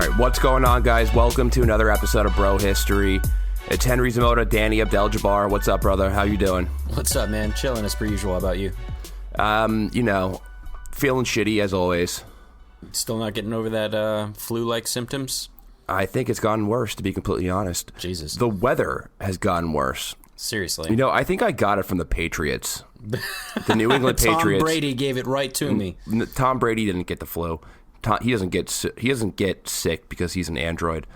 right, what's going on, guys? Welcome to another episode of Bro History. It's Henry Zamota, Danny Abdel-Jabbar. What's up, brother? How you doing? What's up, man? Chilling as per usual. How about you? Feeling shitty as always. Still not getting over that flu-like symptoms? I think it's gotten worse, to be completely honest. Jesus. The weather has gotten worse. Seriously. I think I got it from the Patriots. The New England Patriots. Tom Brady gave it right to me. Tom Brady didn't get the flu. He doesn't get sick because he's an android.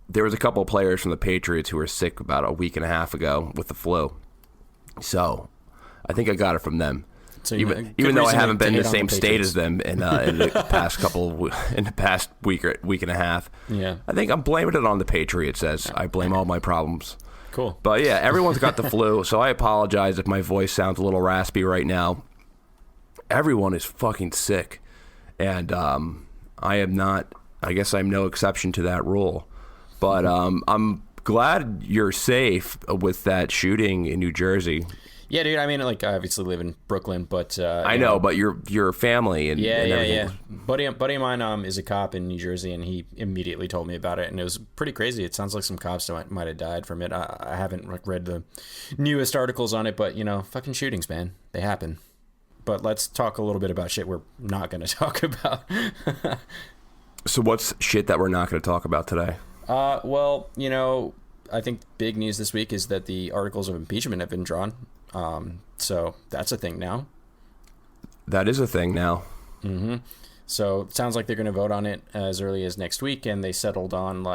There was a couple of players from the Patriots who were sick about a week and a half ago with the flu. So I think I got it from them. So even though I haven't been in the same state as them in the past week and a half. Yeah. I think I'm blaming it on the Patriots as I blame all my problems. Cool. But yeah, everyone's got the flu, so I apologize if my voice sounds a little raspy right now. Everyone is fucking sick. And I am not, I guess I'm no exception to that rule. But I'm glad you're safe with that shooting in New Jersey. Yeah, dude. I mean, I obviously live in Brooklyn, but I know, but your family and everything. Yeah. Buddy of mine is a cop in New Jersey, and he immediately told me about it, and it was pretty crazy. It sounds like some cops might have died from it. I haven't read the newest articles on it, but fucking shootings, man, they happen. But let's talk a little bit about shit we're not going to talk about. So what's shit that we're not going to talk about today? Well, I think big news this week is that the articles of impeachment have been drawn. So that's a thing now. That is a thing now. Mm-hmm. So it sounds like they're going to vote on it as early as next week, and they settled on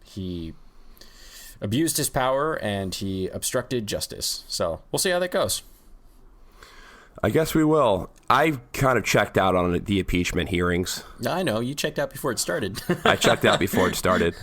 he abused his power and he obstructed justice. So we'll see how that goes. I guess we will. I kind of checked out on the impeachment hearings. I know. You checked out before it started. I checked out before it started,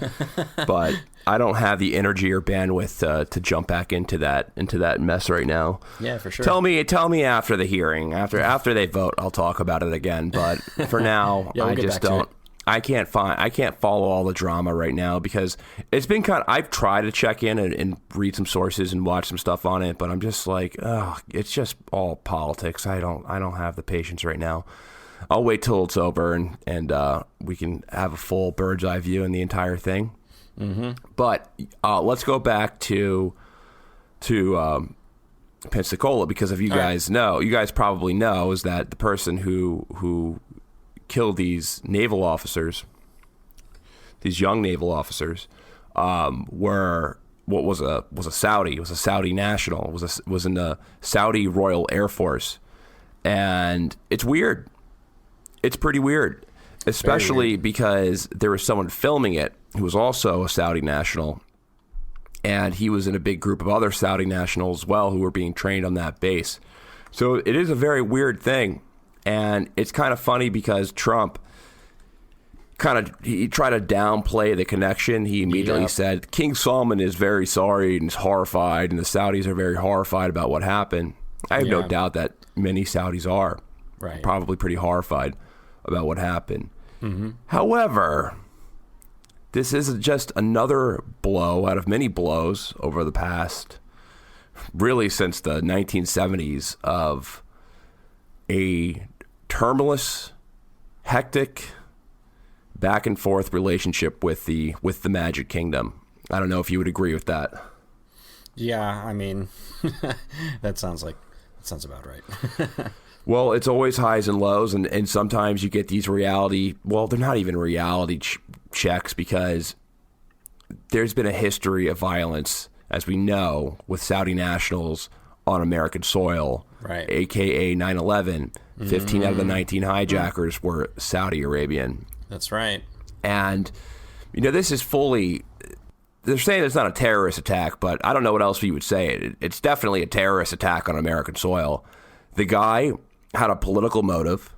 but I don't have the energy or bandwidth to jump back into that mess right now. Yeah, for sure. Tell me after the hearing. After they vote, I'll talk about it again. But for now, yeah, we'll I just don't. I can't follow all the drama right now because it's been I've tried to check in and read some sources and watch some stuff on it, but I'm just like, it's just all politics. I don't have the patience right now. I'll wait till it's over and we can have a full bird's eye view in the entire thing. Mm-hmm. But let's go back to Pensacola, because if you guys probably know, is that the person who killed these naval officers, these young naval officers, was a Saudi national, was in the Saudi Royal Air Force, and it's weird. It's pretty weird, especially because there was someone filming it who was also a Saudi national, and he was in a big group of other Saudi nationals as well who were being trained on that base. So it is a very weird thing. And it's kind of funny because Trump he tried to downplay the connection. He immediately said, King Salman is very sorry and is horrified, and the Saudis are very horrified about what happened. I have no doubt that many Saudis are probably pretty horrified about what happened. Mm-hmm. However, this is just another blow out of many blows over the past, really since the 1970s, of a tumultuous, hectic, back and forth relationship with the Magic Kingdom. I don't know if you would agree with that. Yeah, I mean, that sounds about right. Well, it's always highs and lows, and sometimes you get these reality. Well, they're not even reality checks, because there's been a history of violence, as we know, with Saudi nationals on American soil, a.k.a. 9/11. 15 out of the 19 hijackers were Saudi Arabian. That's right. And, this is fully... They're saying it's not a terrorist attack, but I don't know what else you would say. It's definitely a terrorist attack on American soil. The guy had a political motive.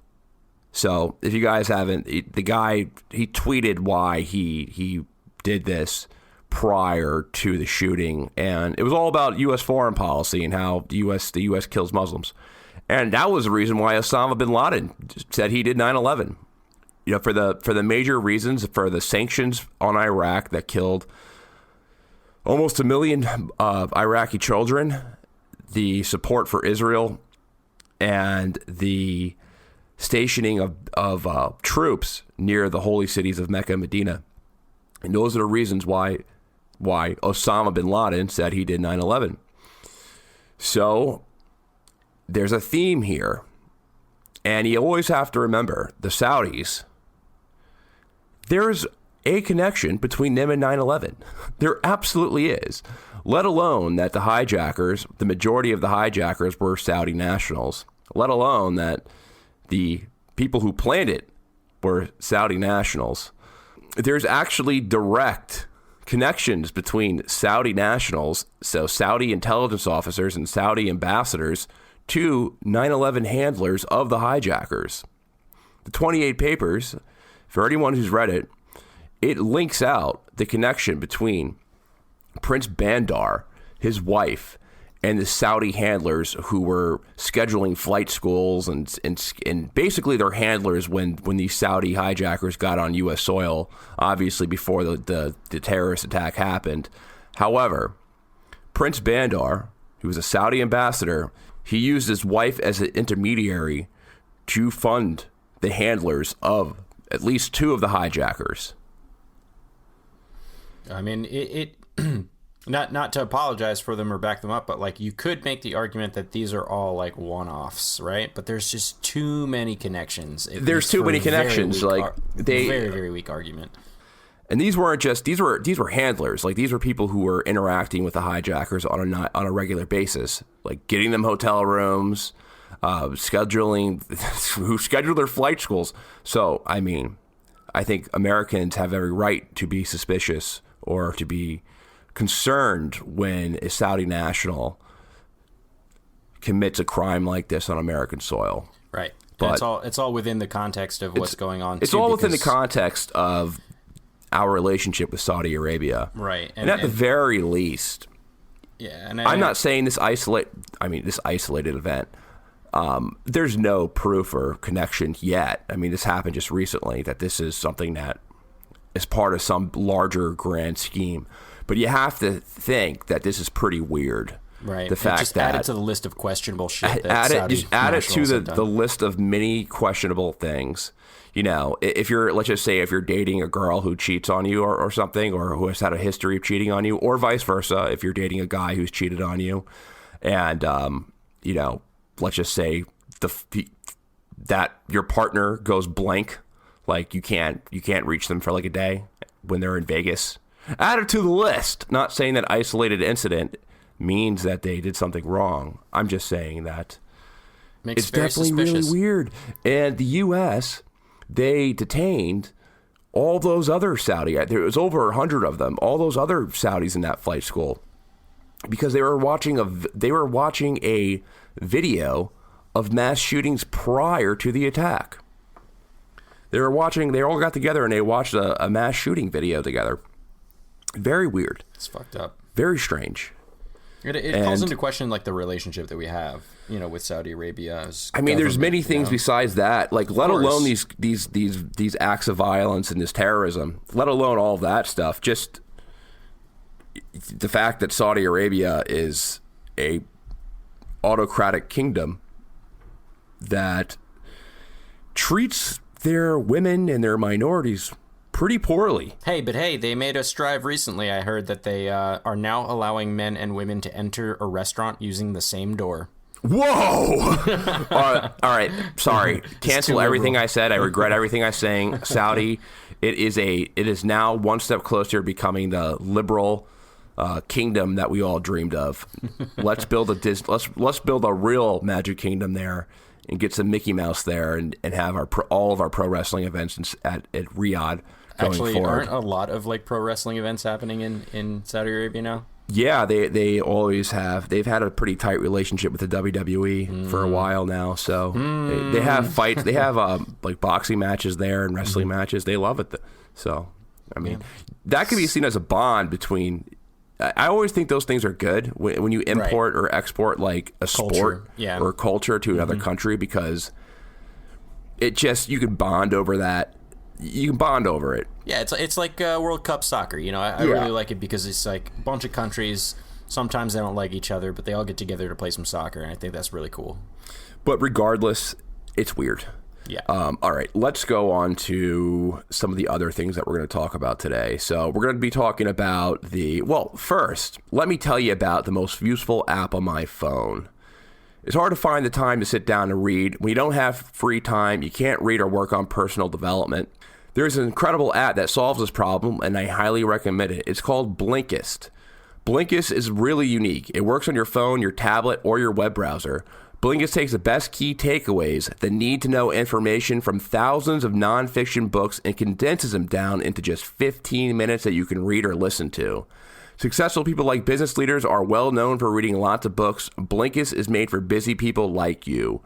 So, if you guys haven't... The guy, he tweeted why he did this prior to the shooting, and it was all about U.S. foreign policy and how the U.S. kills Muslims. And that was the reason why Osama bin Laden said he did 9/11. For the major reasons, for the sanctions on Iraq that killed almost 1 million Iraqi children, the support for Israel, and the stationing of troops near the holy cities of Mecca and Medina. And those are the reasons why Osama bin Laden said he did 9/11. So there's a theme here. And you always have to remember, the Saudis, there's a connection between them and 9/11. There absolutely is. Let alone that the hijackers, the majority of the hijackers were Saudi nationals. Let alone that the people who planned it were Saudi nationals. There's actually direct connections between Saudi nationals, so Saudi intelligence officers and Saudi ambassadors, to 9/11 handlers of the hijackers. The 28 papers, for anyone who's read it, it links out the connection between Prince Bandar, his wife, and the Saudi handlers who were scheduling flight schools and basically their handlers when these Saudi hijackers got on U.S. soil, obviously before the terrorist attack happened. However, Prince Bandar, who was a Saudi ambassador, he used his wife as an intermediary to fund the handlers of at least two of the hijackers. I mean, it not to apologize for them or back them up, but like you could make the argument that these are all like one-offs, right? But there's just too many connections. There's too many connections. Very, very weak argument. And these weren't just these were handlers. Like these were people who were interacting with the hijackers on a regular basis, like getting them hotel rooms, scheduling who scheduled their flight schools. So I mean, I think Americans have every right to be suspicious or to be concerned when a Saudi national commits a crime like this on American soil. Right. But it's all within the context of what's going on. It's all within the context of our relationship with Saudi Arabia. Right. And at the very least, yeah, and I'm not saying this isolated event. There's no proof or connection yet. I mean, this happened just recently, that this is something that is part of some larger grand scheme. But you have to think that this is pretty weird. Right. The fact just that add it to the list of questionable shit. Add it to the list of many questionable things. You know, let's just say if you're dating a girl who cheats on you or something, or who has had a history of cheating on you, or vice versa, if you're dating a guy who's cheated on you, and you know, let's just say that your partner goes blank, like you can't reach them for like a day when they're in Vegas. Add it to the list. Not saying that isolated incident means that they did something wrong. I'm just saying that it's definitely suspicious. Really weird. And the U.S., they detained all those other Saudi. There was over 100 of them. All those other Saudis in that flight school, because they were watching a video of mass shootings prior to the attack. They all got together and they watched a mass shooting video together. Very weird. It's fucked up. Very strange. It calls into question like the relationship that we have, you know, with Saudi Arabia. I mean, there's many things besides that. Like, let alone these acts of violence and this terrorism. Let alone all that stuff. Just the fact that Saudi Arabia is a autocratic kingdom that treats their women and their minorities pretty poorly. Hey, they made a strive recently. I heard that they are now allowing men and women to enter a restaurant using the same door. Whoa! All right. Sorry. Cancel everything I said. I regret everything I'm saying. Saudi, it is now one step closer to becoming the liberal kingdom that we all dreamed of. Let's build let's build a real Magic Kingdom there, and get some Mickey Mouse there, and have all of our pro wrestling events at Riyadh. Actually, forward. aren't a lot of like pro wrestling events happening in Saudi Arabia now? Yeah, they always have. They've had a pretty tight relationship with the WWE for a while now. So they have fights. They have like boxing matches there and wrestling matches. They love it. So, I mean, that could be seen as a bond between. I always think those things are good when you import or export like a sport or culture to another country, because it just, you can bond over that. You can bond over it. Yeah, it's like World Cup soccer. You know, I really like it because it's like a bunch of countries. Sometimes they don't like each other, but they all get together to play some soccer, and I think that's really cool. But regardless, it's weird. Yeah. All right, let's go on to some of the other things that we're going to talk about today. So we're going to be talking about first, let me tell you about the most useful app on my phone. It's hard to find the time to sit down and read. When you don't have free time, you can't read or work on personal development. There's an incredible app that solves this problem, and I highly recommend it. It's called Blinkist. Blinkist is really unique. It works on your phone, your tablet, or your web browser. Blinkist takes the best key takeaways, the need-to-know information from thousands of nonfiction books, and condenses them down into just 15 minutes that you can read or listen to. Successful people like business leaders are well known for reading lots of books. Blinkist is made for busy people like you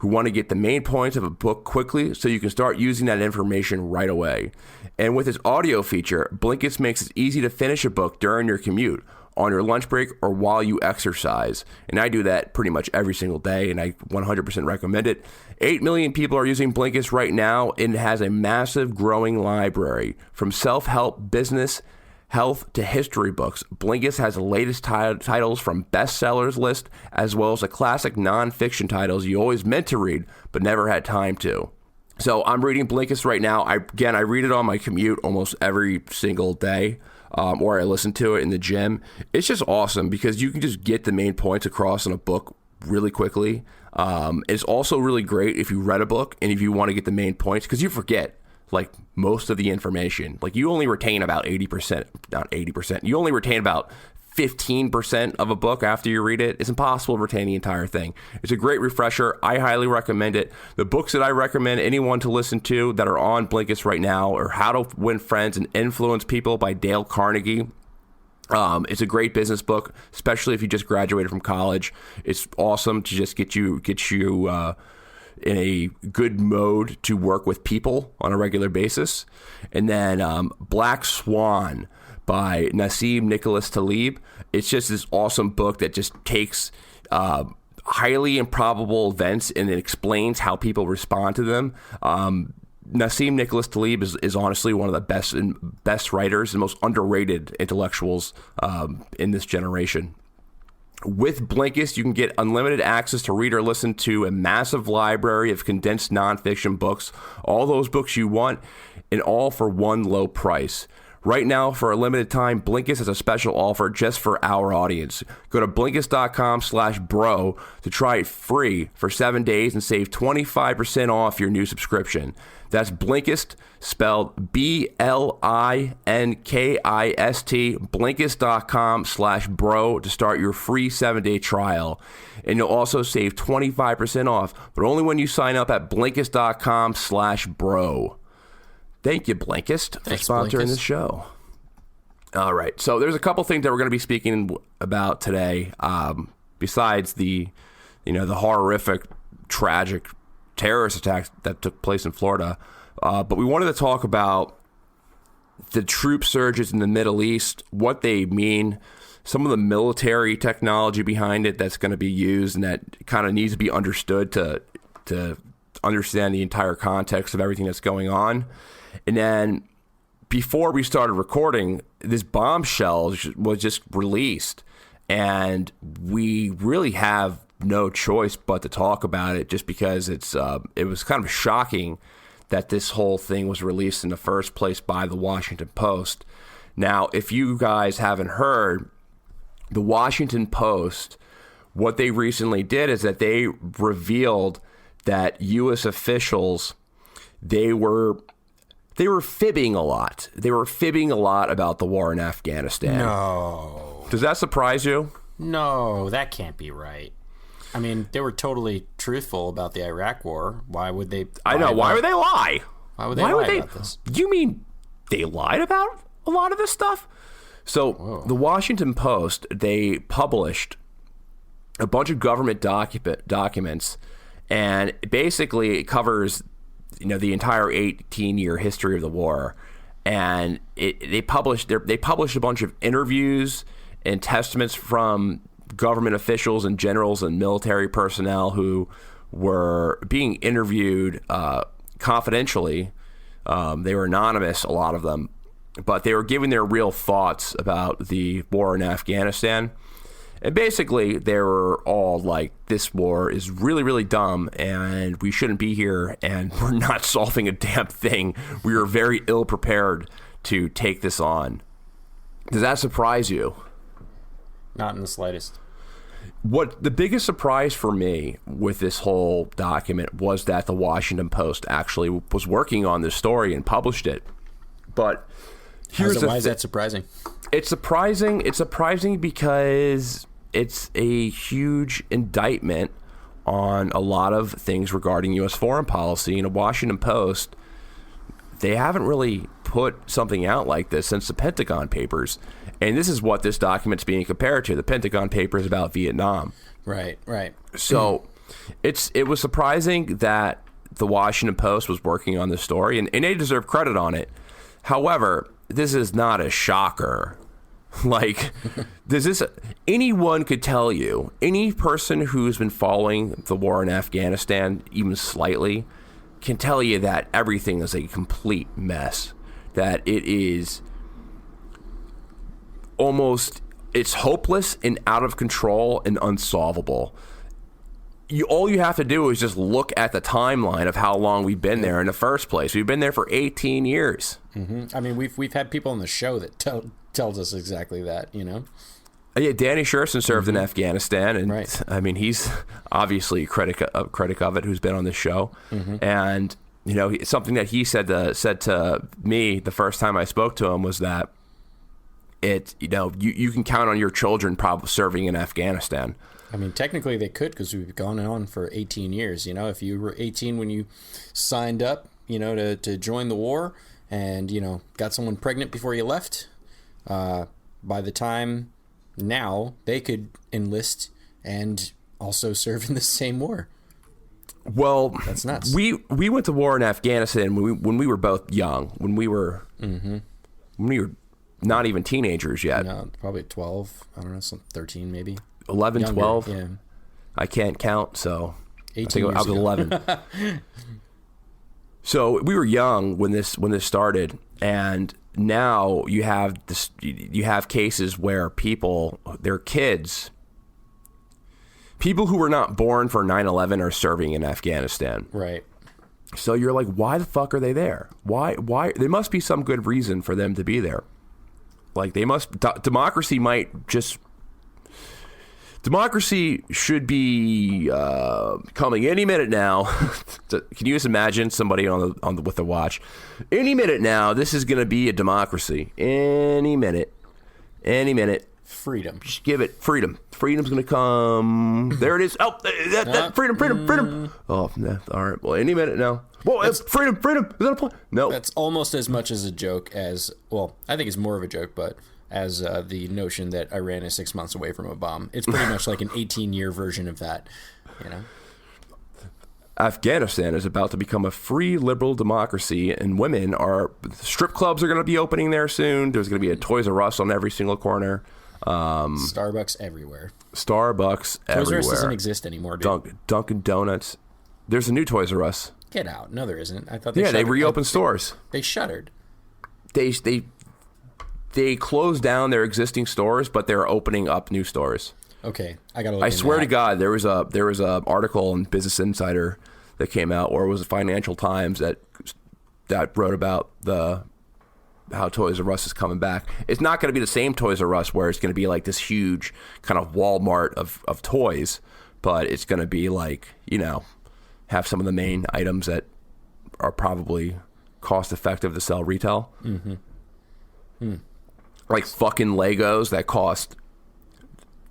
who want to get the main points of a book quickly so you can start using that information right away. And with its audio feature, Blinkist makes it easy to finish a book during your commute, on your lunch break, or while you exercise. And I do that pretty much every single day, and I 100% recommend it. 8 million people are using Blinkist right now, and it has a massive growing library. From self-help, business, health to history books, Blinkist has the latest titles from bestsellers list, as well as the classic nonfiction titles you always meant to read, but never had time to. So I'm reading Blinkist right now. I read it on my commute almost every single day. Or I listen to it in the gym. It's just awesome because you can just get the main points across in a book really quickly. It's also really great if you read a book and if you want to get the main points, because you forget like most of the information. Like you only retain about 80%, not 80%. You only retain about 15% of a book after you read it. It's impossible to retain the entire thing. It's a great refresher. I highly recommend it. The books that I recommend anyone to listen to that are on Blinkist right now are How to Win Friends and Influence People by Dale Carnegie. It's a great business book, especially if you just graduated from college. It's awesome to just get you in a good mode to work with people on a regular basis. And then Black Swan by Nassim Nicholas Taleb. It's just this awesome book that just takes highly improbable events and it explains how people respond to them. Nassim Nicholas Taleb is honestly one of the best writers and most underrated intellectuals in this generation. With Blinkist, you can get unlimited access to read or listen to a massive library of condensed nonfiction books, all those books you want, and all for one low price. Right now, for a limited time, Blinkist has a special offer just for our audience. Go to Blinkist.com/bro to try it free for 7 days and save 25% off your new subscription. That's Blinkist, spelled Blinkist, Blinkist.com/bro to start your free 7-day trial. And you'll also save 25% off, but only when you sign up at Blinkist.com/bro. Thank you, Blinkist, for sponsoring the show. All right. So there's a couple things that we're going to be speaking about today, besides the horrific, tragic terrorist attacks that took place in Florida. But we wanted to talk about the troop surges in the Middle East, what they mean, some of the military technology behind it that's going to be used and that kind of needs to be understood to understand the entire context of everything that's going on. And then before we started recording, this bombshell was just released, and we really have no choice but to talk about it just because it was kind of shocking that this whole thing was released in the first place by the Washington Post. Now, if you guys haven't heard, the Washington Post, what they recently did is that they revealed that U.S. officials, they were fibbing a lot. They were fibbing a lot about the war in Afghanistan. No. Does that surprise you? No, that can't be right. I mean, they were totally truthful about the Iraq war. Why would they? I know. Why would they lie? Why would they lie about this? You mean they lied about a lot of this stuff? So the Washington Post, they published a bunch of government documents, and basically it covers the entire 18-year history of the war. And they published a bunch of interviews and testaments from government officials and generals and military personnel who were being interviewed confidentially. They were anonymous, a lot of them, but they were giving their real thoughts about the war in Afghanistan. And basically, they were all like, this war is really, really dumb, and we shouldn't be here, and we're not solving a damn thing. We are very ill prepared to take this on. Does that surprise you? Not in the slightest. What the biggest surprise for me with this whole document was that the Washington Post actually was working on this story and published it. But why is that surprising? It's surprising. It's surprising because it's a huge indictment on a lot of things regarding U.S. foreign policy. And the Washington Post, they haven't really put something out like this since the Pentagon Papers. And this is what this document's being compared to. The Pentagon Papers about Vietnam. Right. So it was surprising that the Washington Post was working on this story, and they deserve credit on it. However, this is not a shocker. Like, anyone could tell you, any person who's been following the war in Afghanistan, even slightly, can tell you that everything is a complete mess. That it is it's hopeless and out of control and unsolvable. All you have to do is just look at the timeline of how long we've been there in the first place. We've been there for 18 years. Mm-hmm. I mean, we've had people on the show that tells us exactly that, you know? Yeah, Danny Sherson served in Afghanistan, and right. I mean, he's obviously a critic of it who's been on the show. Mm-hmm. And, you know, something that he said to me the first time I spoke to him was that you can count on your children probably serving in Afghanistan. I mean, technically they could, because we've gone on for 18 years. You know, if you were 18 when you signed up, you know, to join the war, and, you know, got someone pregnant before you left, by the time now they could enlist and also serve in the same war. Well, that's nuts. We went to war in Afghanistan when we were both young, when we were not even teenagers yet. No, probably 12. I don't know, 13 maybe. 11, Younger, 12. Yeah. I can't count, so 18 I think years I was ago. 11. So we were young when this started, and now you have cases where their kids, people who were not born for 9/11 are serving in Afghanistan. Right. So you're like, why the fuck are they there? Why? There must be some good reason for them to be there. Like, democracy should be coming any minute now. Can you just imagine somebody with a watch? Any minute now, this is going to be a democracy. Any minute. Freedom. Just give it freedom. Freedom's going to come. There it is. Oh, that freedom. Oh, yeah. All right. Well, any minute now. Whoa, freedom. Is that a point? No. That's almost as much as a joke as, well, I think it's more of a joke, but as the notion that Iran is 6 months away from a bomb. It's pretty much like an 18-year version of that, you know? Afghanistan is about to become a free liberal democracy, and strip clubs are going to be opening there soon. There's going to be a Toys R Us on every single corner. Starbucks everywhere. Toys R Us doesn't exist anymore, dude. Dunkin' Donuts. There's a new Toys R Us. Get out. No, there isn't. I thought they reopened stores. They shuttered. They closed down their existing stores, but they're opening up new stores. Okay, I gotta look. I swear to God, there was a article in Business Insider that came out, or it was the Financial Times that wrote about how Toys R Us is coming back. It's not going to be the same Toys R Us where it's going to be like this huge kind of Walmart of toys, but it's going to be like, you know, have some of the main items that are probably cost effective to sell retail. Mm-hmm. Like fucking Legos that cost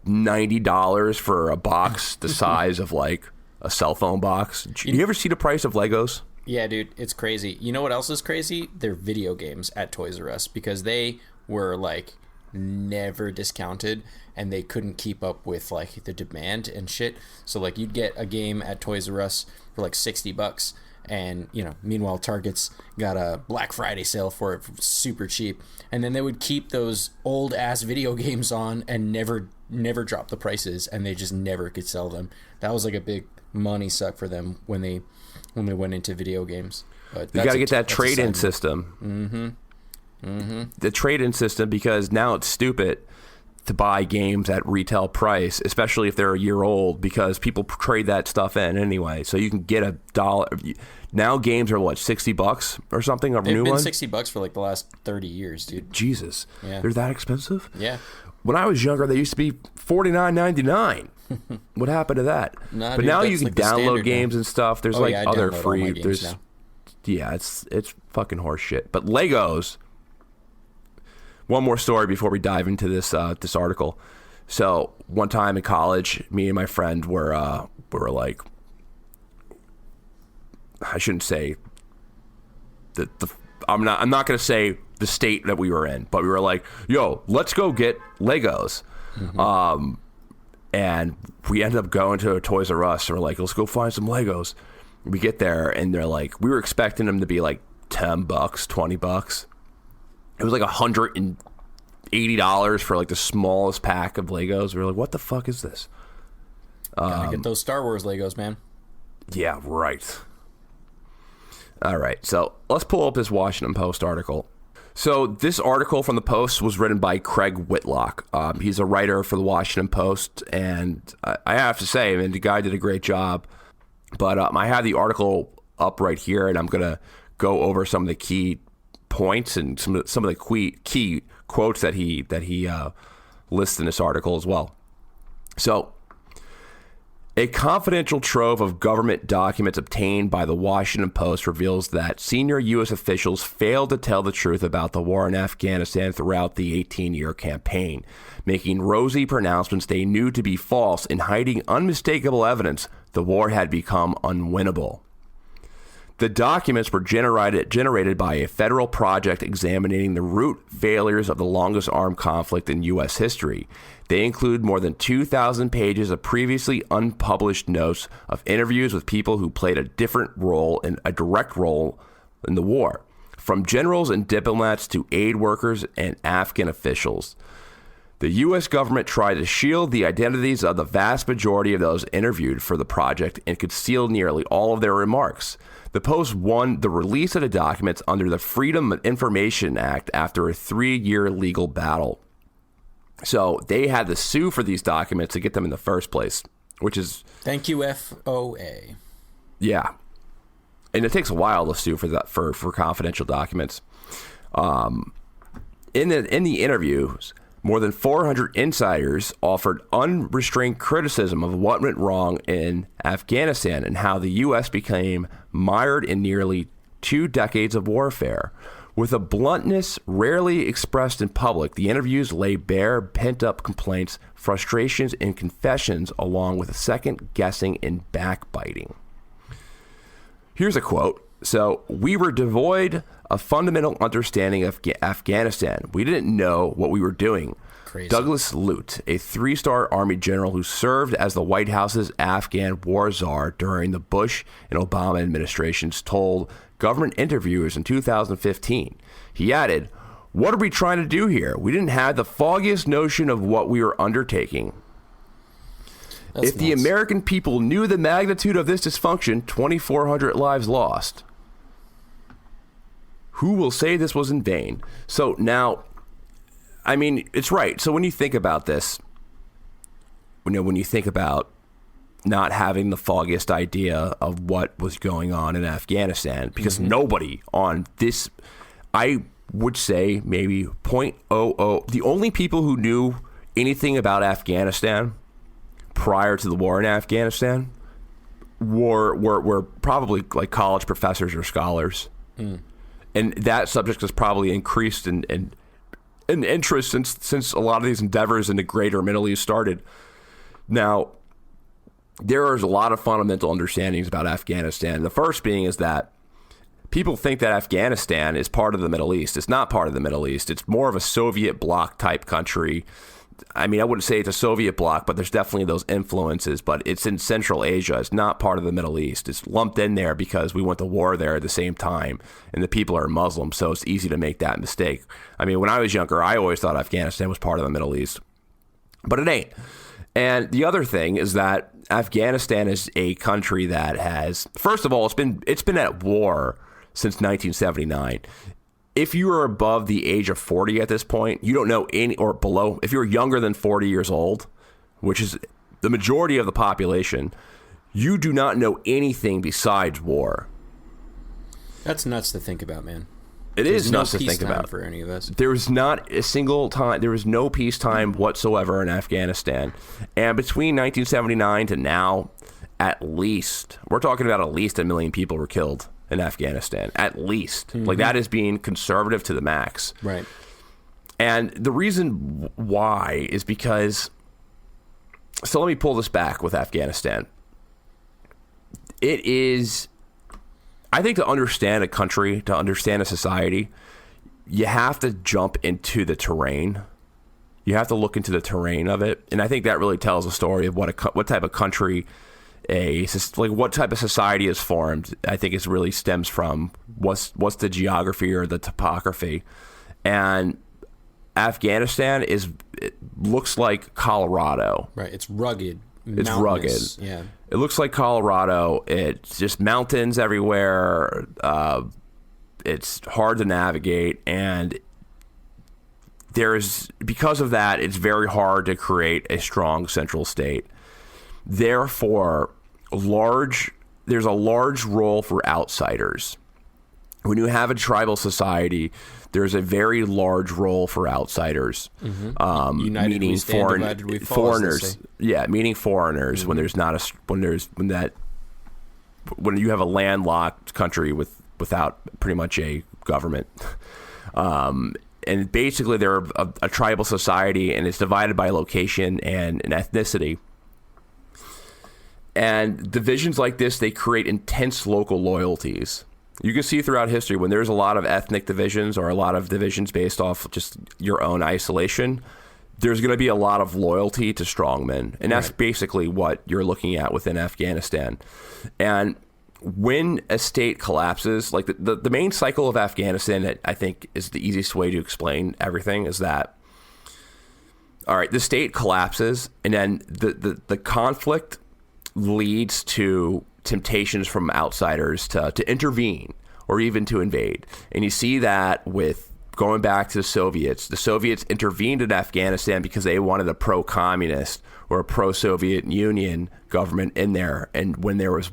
$90 for a box the size of like a cell phone box. You ever see the price of Legos? Yeah, dude, it's crazy. You know what else is crazy? They're video games at Toys R Us, because they were like never discounted, and they couldn't keep up with like the demand and shit. So like you'd get a game at Toys R Us for like $60, and, you know, meanwhile Target's got a Black Friday sale for it for super cheap, and then they would keep those old ass video games on and never drop the prices, and they just never could sell them. That was like a big money suck for them when they went into video games. But you got to get that trade-in system. The trade-in system, because now it's stupid. to buy games at retail price, especially if they're a year old, because people trade that stuff in anyway. So you can get $1. Now games are what, $60 or something? They've been $60 for like the last 30 years, dude. Jesus, yeah. They're that expensive? Yeah. When I was younger, they used to be $49.99. What happened to that? Nah, but dude, now you can like the download games now. and stuff. There's I other download free. all my games There's now. Yeah, it's fucking horse shit. But Legos. One more story before we dive into this article. So one time in college, me and my friend were like, I shouldn't say I'm not going to say the state that we were in, but we were like, yo, let's go get Legos. Mm-hmm. And we ended up going to a Toys R Us and we're like, let's go find some Legos. We get there and they're like, we were expecting them to be like $10, $20. It was like $180 for like the smallest pack of Legos. We were like, what the fuck is this? Gotta get those Star Wars Legos, man. Yeah, right. All right, so let's pull up this Washington Post article. So this article from the Post was written by Craig Whitlock. He's a writer for the Washington Post, and I have to say, I mean, the guy did a great job. But I have the article up right here, and I'm going to go over some of the key points and some of the key quotes that he lists in this article as well. So, a confidential trove of government documents obtained by the Washington Post reveals that senior U.S. officials failed to tell the truth about the war in Afghanistan throughout the 18-year campaign, making rosy pronouncements they knew to be false and hiding unmistakable evidence the war had become unwinnable. The documents were generated by a federal project examining the root failures of the longest armed conflict in U.S. history. They include more than 2,000 pages of previously unpublished notes of interviews with people who played a direct role in the war, from generals and diplomats to aid workers and Afghan officials. The U.S. government tried to shield the identities of the vast majority of those interviewed for the project and concealed nearly all of their remarks. The Post won the release of the documents under the Freedom of Information Act after a 3-year legal battle. So they had to sue for these documents to get them in the first place, which is... Thank you, FOA. Yeah. And it takes a while to sue for that for confidential documents. In the interviews, more than 400 insiders offered unrestrained criticism of what went wrong in Afghanistan and how the U.S. became mired in nearly 2 decades of warfare. With a bluntness rarely expressed in public, the interviews lay bare pent-up complaints, frustrations, and confessions, along with second-guessing and backbiting. Here's a quote. So, we were devoid of fundamental understanding of Afghanistan. We didn't know what we were doing. Crazy. Douglas Lute, a 3-star Army general who served as the White House's Afghan war czar during the Bush and Obama administrations, told government interviewers in 2015. He added, "What are we trying to do here? We didn't have the foggiest notion of what we were undertaking. If the American people knew the magnitude of this dysfunction, 2,400 lives lost. Who will say this was in vain?" So now, I mean, it's right. So when you think about this, when you think about not having the foggiest idea of what was going on in Afghanistan, because nobody on this, I would say maybe 0.00, the only people who knew anything about Afghanistan prior to the war in Afghanistan were probably like college professors or scholars. And that subject has probably increased in interest since a lot of these endeavors in the greater Middle East started. Now, there is a lot of fundamental understandings about Afghanistan. The first being is that people think that Afghanistan is part of the Middle East. It's not part of the Middle East. It's more of a Soviet bloc type country. I mean, I wouldn't say it's a Soviet bloc, but there's definitely those influences. But it's in Central Asia. It's not part of the Middle East. It's lumped in there because we went to war there at the same time, and the people are Muslim, so it's easy to make that mistake. I mean, when I was younger, I always thought Afghanistan was part of the Middle East, but it ain't. And the other thing is that Afghanistan is a country that has, first of all, it's been at war since 1979. if you are above the age of 40 at this point, you don't know any, or below, if you're younger than 40 years old, which is the majority of the population, you do not know anything besides war. That's nuts to think about, man. It is nuts to think about for any of us. There was not a single time, there was no peacetime whatsoever in Afghanistan. And between 1979 to now, we're talking about at least 1 million people were killed in Afghanistan, at least. Mm-hmm. Like, that is being conservative to the max. Right. And the reason why is because, so let me pull this back with Afghanistan. It is, I think, to understand a country, to understand a society, you have to jump into the terrain. You have to look into the terrain of it. And I think that really tells a story of what type of country, what type of society is formed. I think it really stems from what's the geography or the topography. And Afghanistan looks like Colorado. Right. It's rugged. It's rugged. Yeah. It looks like Colorado. It's just mountains everywhere. It's hard to navigate, and because of that, it's very hard to create a strong central state. Therefore, there's a large role for outsiders. When you have a tribal society, there's a very large role for outsiders, meaning foreigners. Yeah, meaning foreigners. When there's not when you have a landlocked country without pretty much a government, and basically they're a tribal society, and it's divided by location and ethnicity. And divisions like this, they create intense local loyalties. You can see throughout history when there's a lot of ethnic divisions or a lot of divisions based off just your own isolation, there's going to be a lot of loyalty to strongmen. And that's basically what you're looking at within Afghanistan. And when a state collapses, like the main cycle of Afghanistan that I think is the easiest way to explain everything is that, all right, the state collapses, and then the conflict leads to temptations from outsiders to intervene or even to invade. And you see that with going back to the Soviets. The Soviets intervened in Afghanistan because they wanted a pro-communist or a pro-Soviet Union government in there. And when there was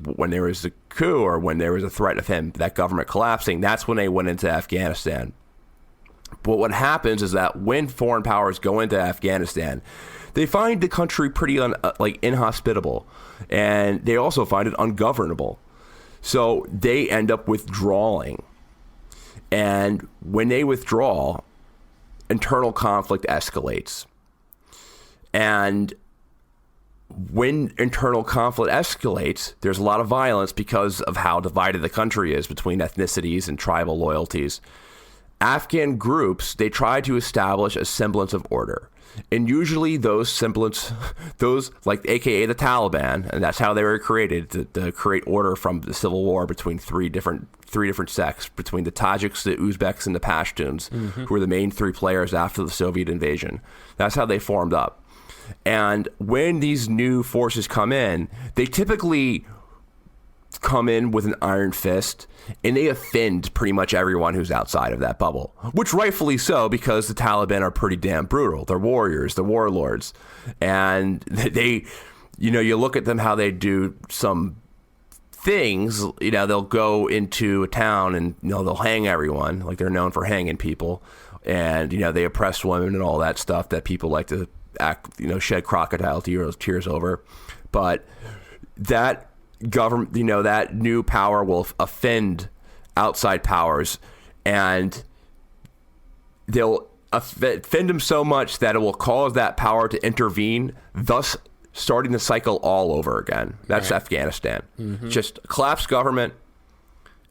a coup or when there was a threat of that government collapsing, that's when they went into Afghanistan. But what happens is that when foreign powers go into Afghanistan, they find the country pretty inhospitable, and they also find it ungovernable. So they end up withdrawing. And when they withdraw, internal conflict escalates. And when internal conflict escalates, there's a lot of violence because of how divided the country is between ethnicities and tribal loyalties. Afghan groups, they try to establish a semblance of order. And usually those like AKA the Taliban, and that's how they were created, to create order from the civil war between three different sects, between the Tajiks, the Uzbeks, and the Pashtuns, who were the main three players after the Soviet invasion. That's how they formed up. And when these new forces come in, they typically come in with an iron fist, and they offend pretty much everyone who's outside of that bubble, which rightfully so, because the Taliban are pretty damn brutal. They're warriors, they're warlords, and they, you look at them, how they do some things, they'll go into a town and, they'll hang everyone, like they're known for hanging people, and, they oppress women and all that stuff that people like to shed crocodile tears over. But that government, that new power will offend outside powers, and they'll offend them so much that it will cause that power to intervene, thus starting the cycle all over again. That's right. Afghanistan. Just a collapsed government,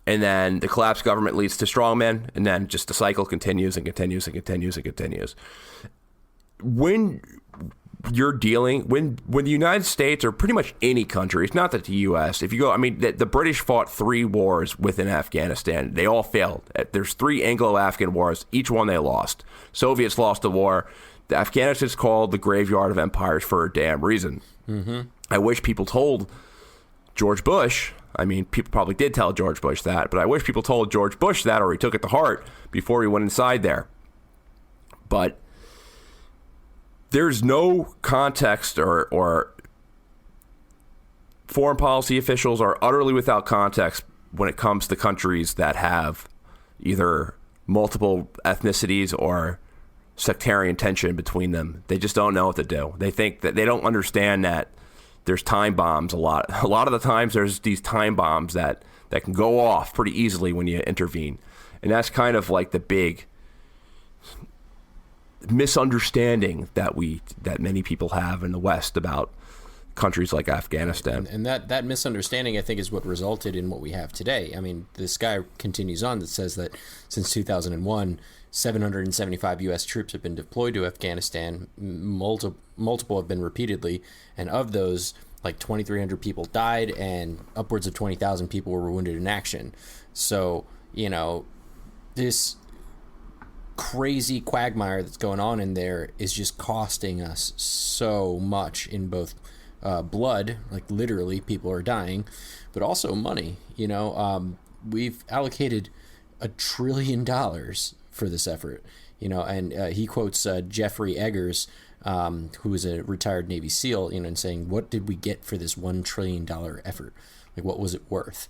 and then the collapsed government leads to strongmen, and then just the cycle continues and continues and continues and continues. When you're dealing, when the United States, or pretty much any country, it's not that the U.S., if you go, the British fought 3 wars within Afghanistan. They all failed. There's 3 Anglo-Afghan wars. Each one they lost. Soviets lost the war. Afghanistan's called the graveyard of empires for a damn reason. I wish people told George Bush, I mean, people probably did tell George Bush that, but I wish people told George Bush that, or he took it to heart before he went inside there. But there's no context, or foreign policy officials are utterly without context when it comes to countries that have either multiple ethnicities or sectarian tension between them. They just don't know what to do. They think that they don't understand that there's time bombs a lot. A lot of the times there's these time bombs that can go off pretty easily when you intervene. And that's kind of like the big misunderstanding that many people have in the West about countries like Afghanistan. And that misunderstanding, I think, is what resulted in what we have today. I mean, this guy continues on that says that since 2001, 775 U.S. troops have been deployed to Afghanistan. Multiple have been repeatedly. And of those, like 2,300 people died and upwards of 20,000 people were wounded in action. So, you know, this crazy quagmire that's going on in there is just costing us so much in both blood, like literally people are dying, but also money. You know, we've allocated $1 trillion for this effort, you know, and he quotes Jeffrey Eggers, who is a retired Navy SEAL, you know, and saying, what did we get for this $1 trillion effort? Like, what was it worth?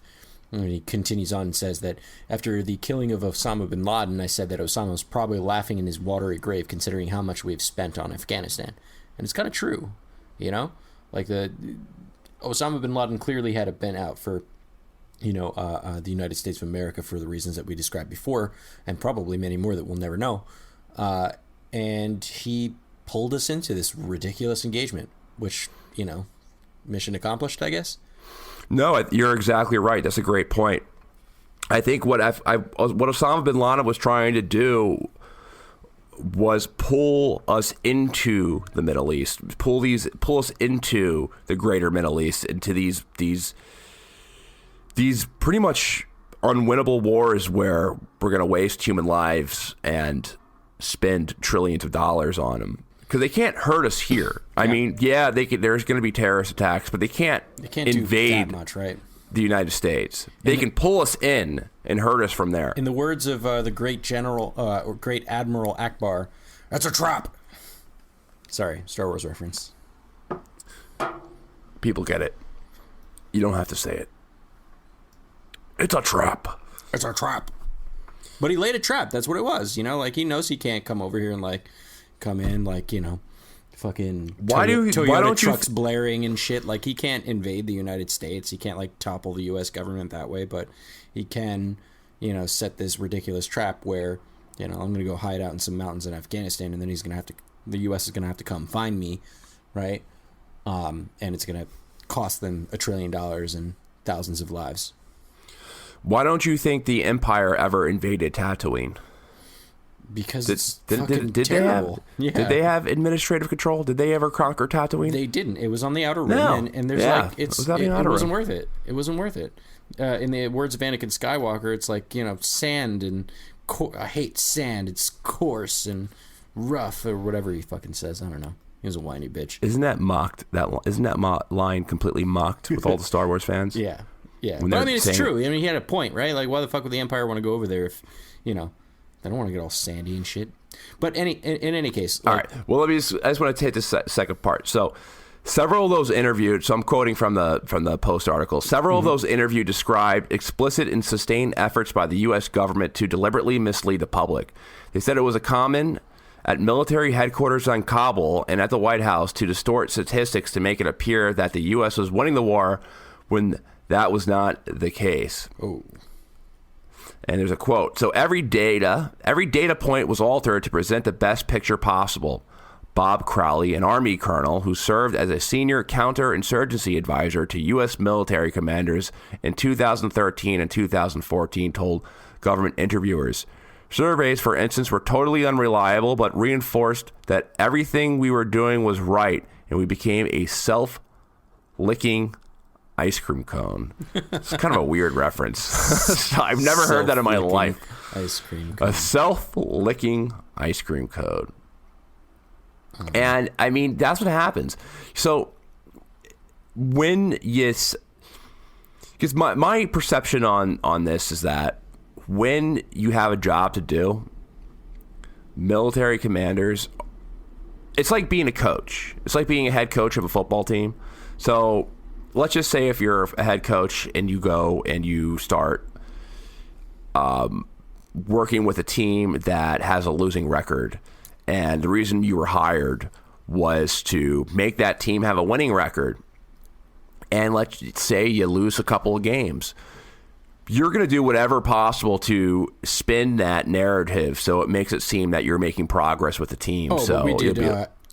And he continues on and says that after the killing of Osama bin Laden, I said that Osama was probably laughing in his watery grave considering how much we've spent on Afghanistan. And it's kind of true, you know? Like, Osama bin Laden clearly had a bent out for, you know, the United States of America for the reasons that we described before, and probably many more that we'll never know. And he pulled us into this ridiculous engagement, which, you know, mission accomplished, I guess. No, you're exactly right. That's a great point. I think what Osama bin Laden was trying to do was pull us into the Middle East, pull us into the greater Middle East, into these pretty much unwinnable wars where we're going to waste human lives and spend trillions of dollars on them. Because they can't hurt us here. Yeah. I mean, yeah, there's going to be terrorist attacks, but they can't invade do that much, right? The United States. They can pull us in and hurt us from there. In the words of the great general or great Admiral Akbar, that's a trap. Sorry, Star Wars reference. People get it. You don't have to say it. It's a trap. It's a trap. But he laid a trap. That's what it was. You know, like, he knows he can't come over here and, like, come in, like, you know, fucking Toyota trucks blaring and shit. Like, he can't invade the United States. He can't, like, topple the U.S. government that way. But he can, you know, set this ridiculous trap where, you know, I'm going to go hide out in some mountains in Afghanistan, and then the U.S. is going to have to come find me, right? And it's going to cost them $1 trillion and thousands of lives. Why don't you think the Empire ever invaded Tatooine? Because it's fucking terrible. Did they have administrative control? Did they ever conquer Tatooine? They didn't. It was on the Outer Rim, and there's it wasn't worth it. It wasn't worth it. In the words of Anakin Skywalker, it's like, you know, sand and I hate sand. It's coarse and rough, or whatever he fucking says. I don't know. He was a whiny bitch. Isn't that mocked? Isn't that line completely mocked with all the Star Wars fans? Yeah. But I mean, it's true. I mean, he had a point, right? Like, why the fuck would the Empire want to go over there if, you know, they don't want to get all sandy and shit. But in any case. All right. Well, I just want to take this second part. So several of those interviewed, so I'm quoting from the Post article, several of those interviewed described explicit and sustained efforts by the U.S. government to deliberately mislead the public. They said it was a common at military headquarters on Kabul and at the White House to distort statistics to make it appear that the U.S. was winning the war when that was not the case. Oh. And there's a quote. So every data point was altered to present the best picture possible. Bob Crowley, an Army colonel who served as a senior counterinsurgency advisor to U.S. military commanders in 2013 and 2014, told government interviewers. Surveys, for instance, were totally unreliable, but reinforced that everything we were doing was right, and we became a self-licking ice cream cone. It's kind of a weird reference. I've never heard that in my life. Ice cream cone. A self-licking ice cream cone. And, I mean, that's what happens. So, when Because my perception on this is that when you have a job to do, military commanders, it's like being a coach. It's like being a head coach of a football team. So let's just say if you're a head coach and you go and you start working with a team that has a losing record, and the reason you were hired was to make that team have a winning record, and let's say you lose a couple of games, you're going to do whatever possible to spin that narrative so it makes it seem that you're making progress with the team. Oh, so but we did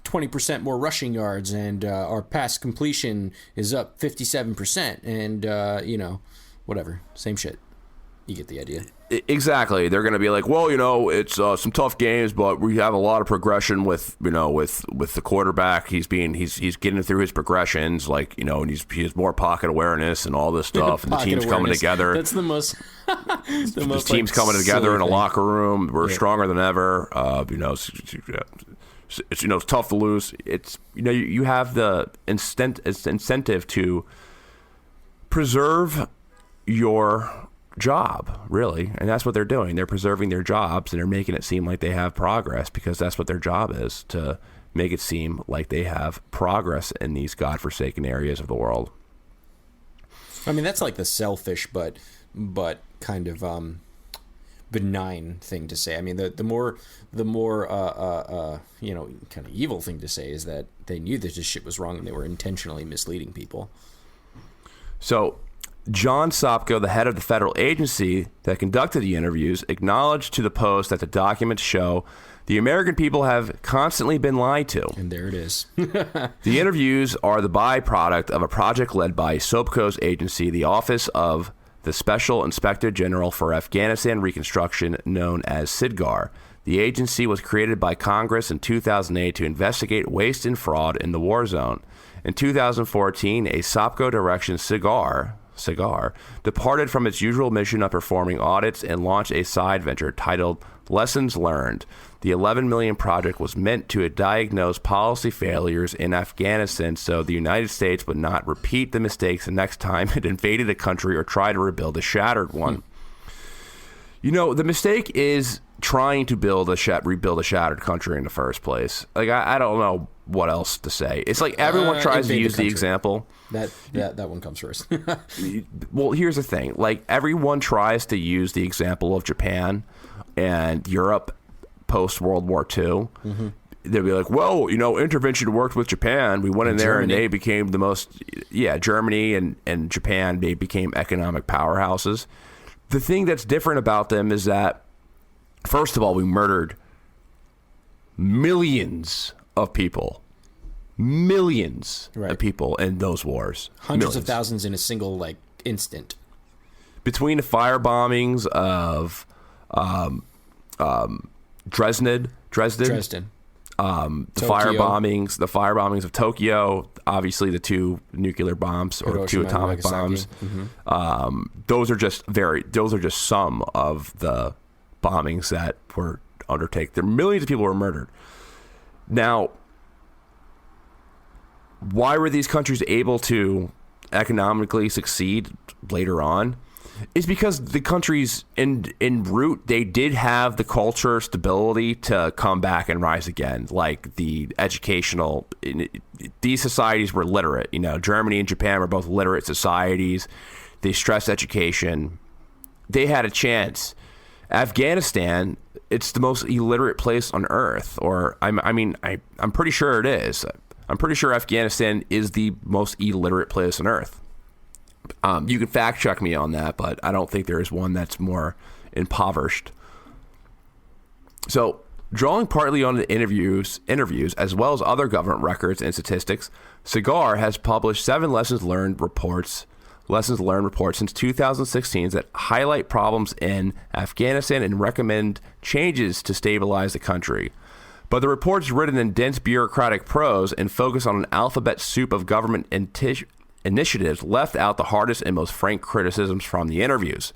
20% more rushing yards, and our pass completion is up 57%, and, whatever. Same shit. You get the idea. Exactly. They're going to be like, well, it's some tough games, but we have a lot of progression with the quarterback. He's getting through his progressions, and he has more pocket awareness and all this stuff. And the team's coming together. That's the most. The team's coming together in a locker room. We're stronger than ever. It's tough to lose. It's you have the incentive to preserve your job, really, and that's what they're doing. They're preserving their jobs, and they're making it seem like they have progress, because that's what their job is, to make it seem like they have progress in these godforsaken areas of the world. I mean, that's like the selfish but kind of benign thing to say. I mean, the more kind of evil thing to say is that they knew that this shit was wrong and they were intentionally misleading people. So John Sopko, the head of the federal agency that conducted the interviews, acknowledged to the Post that the documents show the American people have constantly been lied to. And there it is. The interviews are the byproduct of a project led by Sopko's agency, the Office of the Special Inspector General for Afghanistan Reconstruction, known as SIDGAR. The agency was created by Congress in 2008 to investigate waste and fraud in the war zone. In 2014, a Sopko direction SIGAR departed from its usual mission of performing audits and launched a side venture titled Lessons Learned. The $11 million project was meant to diagnose policy failures in Afghanistan so the United States would not repeat the mistakes the next time it invaded a country or try to rebuild a shattered one. The mistake is trying to rebuild a shattered country in the first place. I don't know what else to say. It's like everyone tries to use the example. That one comes first. Well, here's the thing. Like, everyone tries to use the example of Japan and Europe post World War II. Mm-hmm. They'll be like, well, intervention worked with Japan. We went in there and they became the most, Germany and Japan, they became economic powerhouses. The thing that's different about them is that, first of all, we murdered millions of people. Millions of people in those wars. Hundreds of thousands in a single, instant. Between the fire bombings of Dresden. The fire bombings of Tokyo, obviously the two nuclear bombs or Hiroshima, two atomic bombs. Mm-hmm. Those are just some of the bombings that were undertaken. Millions of people were murdered. Now, why were these countries able to economically succeed later on? Is because the countries en route, they did have the culture stability to come back and rise again. Like the educational, these societies were literate. Germany and Japan were both literate societies. They stressed education. They had a chance. Afghanistan, it's the most illiterate place on earth, or I'm pretty sure it is. I'm pretty sure Afghanistan is the most illiterate place on earth. You can fact check me on that, but I don't think there is one that's more impoverished. So, drawing partly on the interviews, as well as other government records and statistics, SIGAR has published 7 lessons learned reports since 2016 that highlight problems in Afghanistan and recommend changes to stabilize the country. But the reports, written in dense bureaucratic prose and focus on an alphabet soup of government initiatives, left out the hardest and most frank criticisms from the interviews.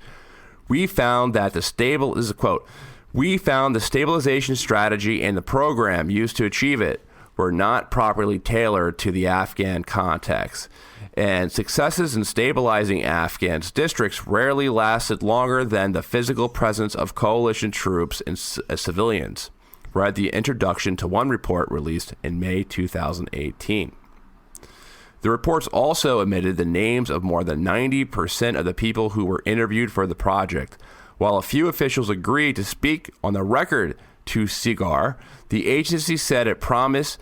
We found that this is a quote, "We found the stabilization strategy and the program used to achieve it were not properly tailored to the Afghan context, and successes in stabilizing Afghan districts rarely lasted longer than the physical presence of coalition troops and civilians, read the introduction to one report released in May 2018. The reports also omitted the names of more than 90% of the people who were interviewed for the project. While a few officials agreed to speak on the record to SIGAR, the agency said it promised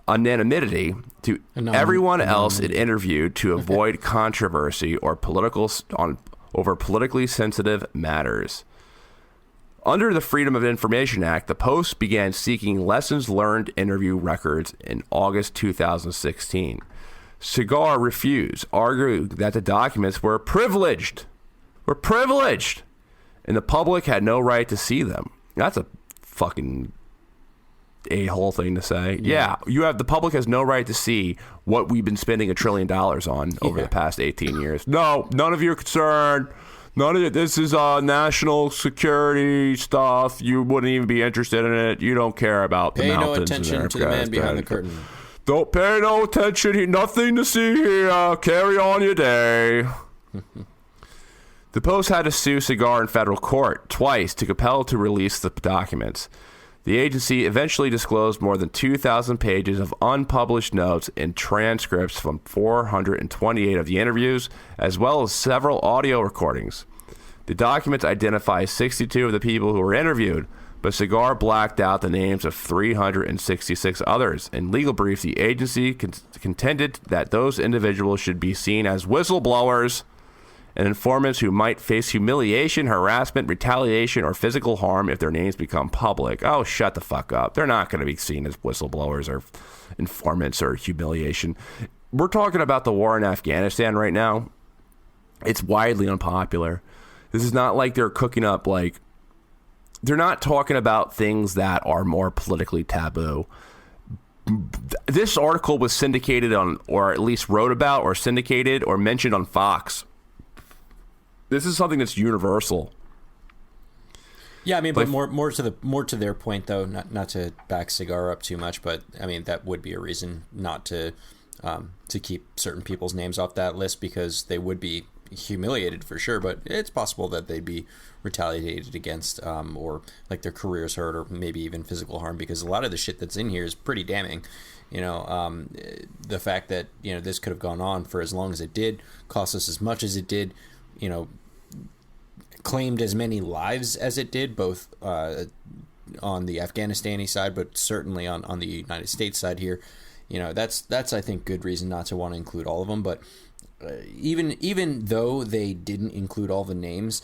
anonymity to everyone else it interviewed to avoid controversy or over politically sensitive matters. Under the Freedom of Information Act, the Post began seeking lessons learned interview records in August 2016. SIGAR refused, arguing that the documents were privileged, and the public had no right to see them. That's a fucking a-hole thing to say. Yeah, the public has no right to see what we've been spending $1 trillion on over the past 18 years. No, none of your concern. None of it. This is national security stuff. You wouldn't even be interested in it. You don't care about the mountains. Pay no attention to the man behind the curtain. Don't pay no attention. Nothing to see here. Carry on your day. The Post had to sue SIGAR in federal court twice to compel it to release the documents. The agency eventually disclosed more than 2,000 pages of unpublished notes and transcripts from 428 of the interviews, as well as several audio recordings. The documents identify 62 of the people who were interviewed, but SIGAR blacked out the names of 366 others. In legal briefs, the agency contended that those individuals should be seen as whistleblowers and informants who might face humiliation, harassment, retaliation, or physical harm if their names become public. Oh, shut the fuck up. They're not going to be seen as whistleblowers or informants or humiliation. We're talking about the war in Afghanistan right now. It's widely unpopular. This is not like they're cooking up they're not talking about things that are more politically taboo. This article was syndicated on, or at least wrote about, or syndicated, or mentioned on Fox. This is something that's universal. Yeah, I mean, but more to their point, though, not to back SIGAR up too much, but I mean that would be a reason not to keep certain people's names off that list, because they would be humiliated for sure, but it's possible that they'd be retaliated against, or their careers hurt, or maybe even physical harm, because a lot of the shit that's in here is pretty damning. The fact that this could have gone on for as long as it did, cost us as much as it did, claimed as many lives as it did, both on the Afghanistani side, but certainly on the United States side here. That's I think good reason not to want to include all of them. But even though they didn't include all the names,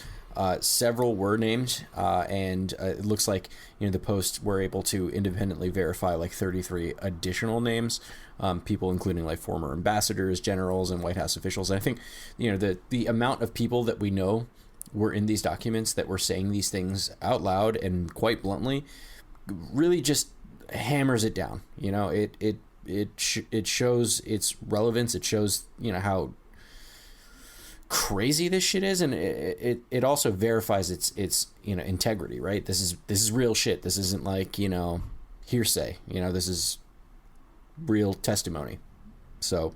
several were named, and it looks like the Post were able to independently verify 33 additional names, people including former ambassadors, generals, and White House officials. And I think the amount of people that we know were in these documents that were saying these things out loud and quite bluntly really just hammers it down. It shows its relevance. It shows how crazy this shit is, and it also verifies its integrity, right? This is real shit. This isn't hearsay. This is real testimony. So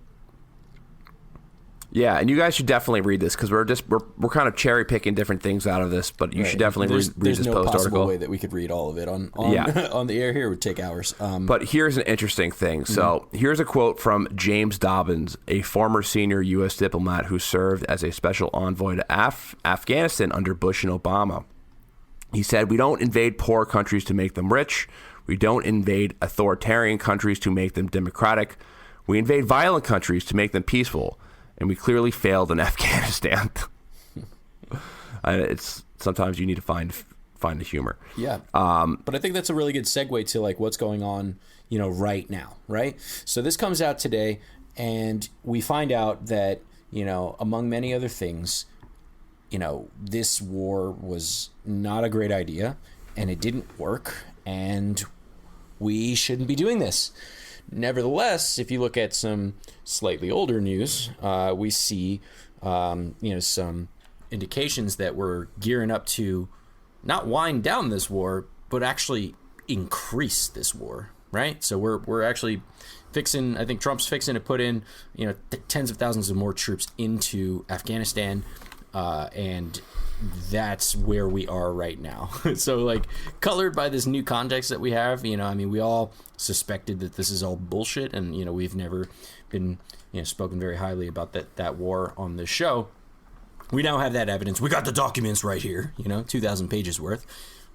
yeah, and you guys should definitely read this, because we're kind of cherry picking different things out of this, but you should definitely read this Post article. There's no possible way that we could read all of it on the air here. It would take hours. But here's an interesting thing. So here's a quote from James Dobbins, a former senior U.S. diplomat who served as a special envoy to Afghanistan under Bush and Obama. He said, "We don't invade poor countries to make them rich. We don't invade authoritarian countries to make them democratic. We invade violent countries to make them peaceful. And we clearly failed in Afghanistan." It's sometimes you need to find the humor. Yeah. But I think that's a really good segue to what's going on, right now, right? So this comes out today, and we find out that, among many other things, this war was not a great idea, and it didn't work, and we shouldn't be doing this. Nevertheless, if you look at some slightly older news, we see, some indications that we're gearing up to not wind down this war, but actually increase this war. right? So we're actually fixing. I think Trump's fixing to put in tens of thousands of more troops into Afghanistan, and that's where we are right now. So like colored by this new context that we have, we all suspected that this is all bullshit, and we've never been spoken very highly about that war on this show. We now have that evidence. We got the documents right here, 2,000 pages worth,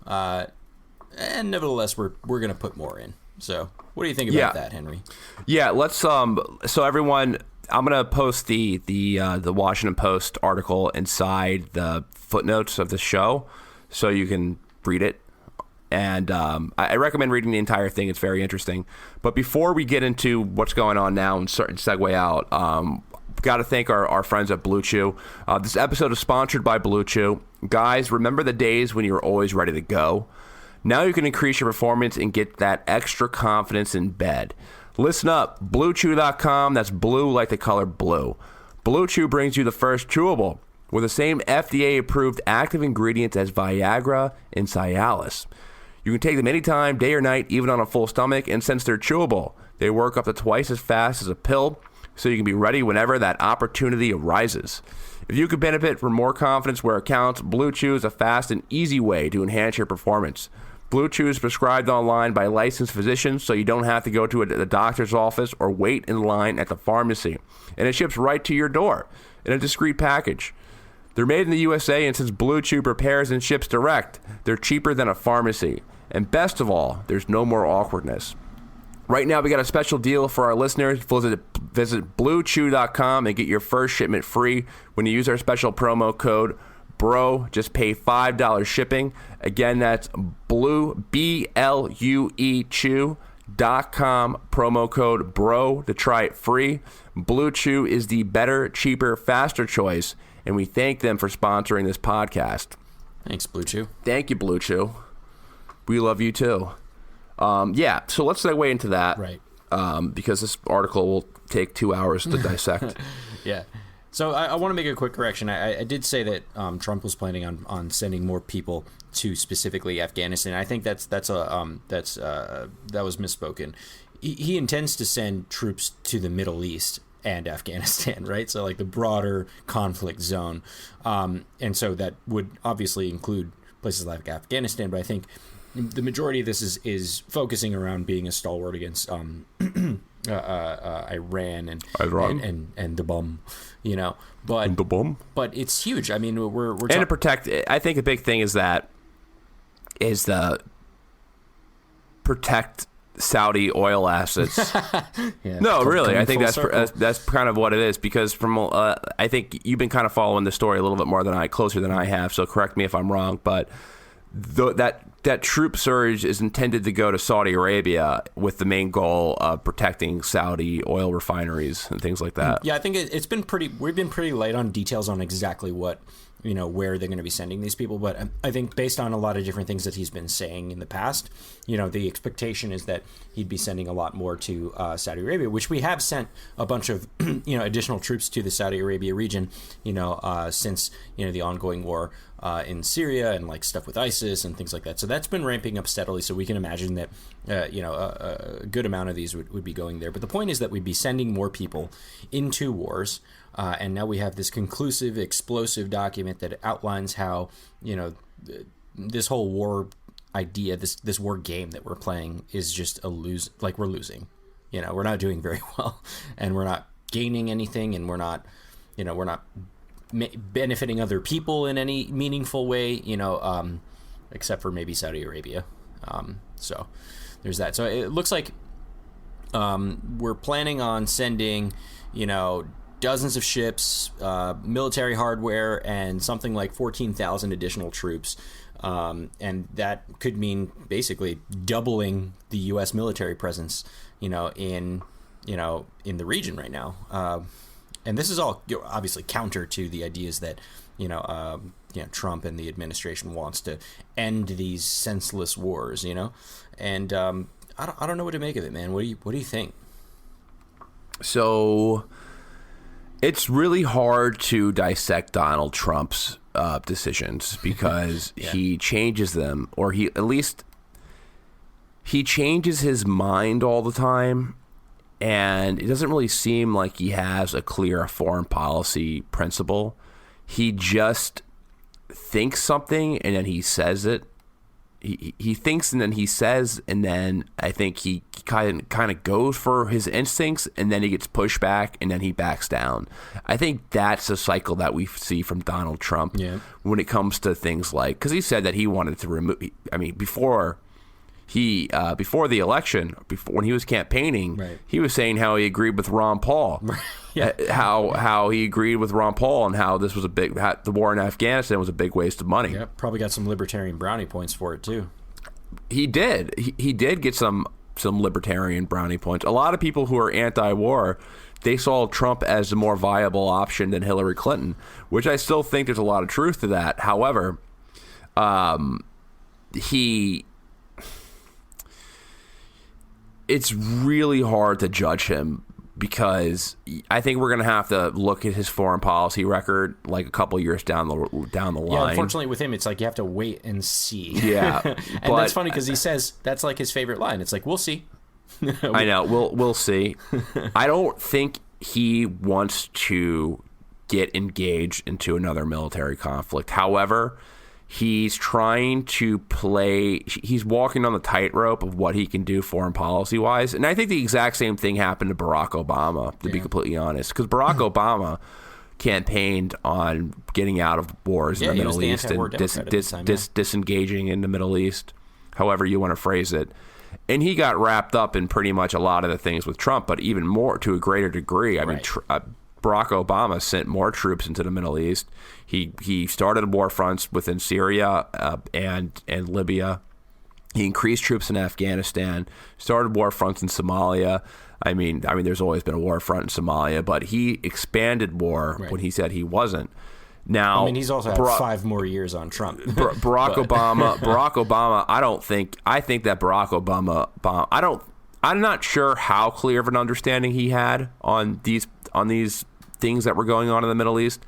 and nevertheless we're gonna put more in. So what do you think about that, Henry? Yeah, let's so everyone, I'm gonna post the Washington Post article inside the footnotes of the show, so you can read it. And I recommend reading the entire thing. It's very interesting. But before we get into what's going on now and segue out, got to thank our friends at Blue Chew. This episode is sponsored by Blue Chew. Guys, remember the days when you were always ready to go? Now you can increase your performance and get that extra confidence in bed. Listen up, BlueChew.com. That's blue like the color blue. Blue Chew brings you the first chewable with the same FDA-approved active ingredients as Viagra and Cialis. You can take them anytime, day or night, even on a full stomach, and since they're chewable, they work up to twice as fast as a pill, so you can be ready whenever that opportunity arises. If you could benefit from more confidence where it counts, Blue Chew is a fast and easy way to enhance your performance. Blue Chew is prescribed online by licensed physicians, so you don't have to go to the doctor's office or wait in line at the pharmacy. And it ships right to your door in a discreet package. They're made in the USA, and since Blue Chew prepares and ships direct, they're cheaper than a pharmacy. And best of all, there's no more awkwardness. Right now, we got a special deal for our listeners. Visit BlueChew.com and get your first shipment free when you use our special promo code BRO. Just pay $5 shipping. Again, that's BLUE Chew.com, promo code BRO to try it free. Blue Chew is the better, cheaper, faster choice, and we thank them for sponsoring this podcast. Thanks, Blue Chew. Thank you, Blue Chew. We love you too. So let's segue into that. Right. Because this article will take 2 hours to dissect. Yeah. So I want to make a quick correction. I did say that Trump was planning on sending more people to specifically Afghanistan. I think that was misspoken. He intends to send troops to the Middle East and Afghanistan, right? So like the broader conflict zone. And so that would obviously include places like Afghanistan, but I think the majority of this is focusing around being a stalwart against Iran and the bomb, but it's huge. I mean, we're and to protect. I think the big thing is the protect Saudi oil assets. Yeah, no, really, I think that's kind of what it is, because I think you've been kind of following the story a little bit more closer than I have. So correct me if I'm wrong, but that troop surge is intended to go to Saudi Arabia with the main goal of protecting Saudi oil refineries and things like that. Yeah, I think we've been pretty light on details on exactly what, where they're going to be sending these people. But I think based on a lot of different things that he's been saying in the past, the expectation is that he'd be sending a lot more to Saudi Arabia, which we have sent a bunch of, additional troops to the Saudi Arabia region, since, the ongoing war in Syria and like stuff with ISIS and things like that. So that's been ramping up steadily. So we can imagine that, a good amount of these would be going there. But the point is that we'd be sending more people into wars. And now we have this conclusive, explosive document that outlines how, this whole war idea, this war game that we're playing is just we're losing. We're not doing very well, and we're not gaining anything, and we're not benefiting other people in any meaningful way, except for maybe Saudi Arabia. So there's that. So it looks like we're planning on sending, dozens of ships, military hardware, and something like 14,000 additional troops. And that could mean basically doubling the U.S. military presence, in the region right now. And this is all obviously counter to the ideas that, Trump and the administration wants to end these senseless wars, And I don't know what to make of it, man. What do you think? So it's really hard to dissect Donald Trump's decisions because he changes them, or he he changes his mind all the time, and it doesn't really seem like he has a clear foreign policy principle. He just thinks something and then he says it. He thinks and then he says, and then I think he kind of goes for his instincts, and then he gets pushed back, and then he backs down. I think that's a cycle that we see from Donald Trump when it comes to things like, because he said that he wanted to remove. I mean, before the election, when he was campaigning, he was saying how he agreed with Ron Paul. How he agreed with Ron Paul, and how this was the war in Afghanistan was a big waste of money. Yep, probably got some libertarian brownie points for it too. He did. He did get some libertarian brownie points. A lot of people who are anti-war, they saw Trump as a more viable option than Hillary Clinton, which I still think there's a lot of truth to that. However, it's really hard to judge him, because I think we're going to have to look at his foreign policy record like a couple years down the line. Yeah, unfortunately with him, it's like you have to wait and see. Yeah. And that's funny because he says that's like his favorite line. It's like, we'll see. I know. We'll see. I don't think he wants to get engaged into another military conflict. However, he's trying to he's walking on the tightrope of what he can do foreign policy wise. And I think the exact same thing happened to Barack Obama, to be completely honest, because Barack Obama campaigned on getting out of wars in the Middle East and disengaging in the Middle East, however you want to phrase it. And he got wrapped up in pretty much a lot of the things with Trump, but even more to a greater degree. I mean, Barack Obama sent more troops into the Middle East. He started war fronts within Syria and Libya. He increased troops in Afghanistan, started war fronts in Somalia. I mean, there's always been a war front in Somalia, but he expanded war when he said he wasn't. Now, I mean, he's also had 5 more years on Trump. Barack Obama. I think that Barack Obama. I'm not sure how clear of an understanding he had on these things that were going on in the Middle East.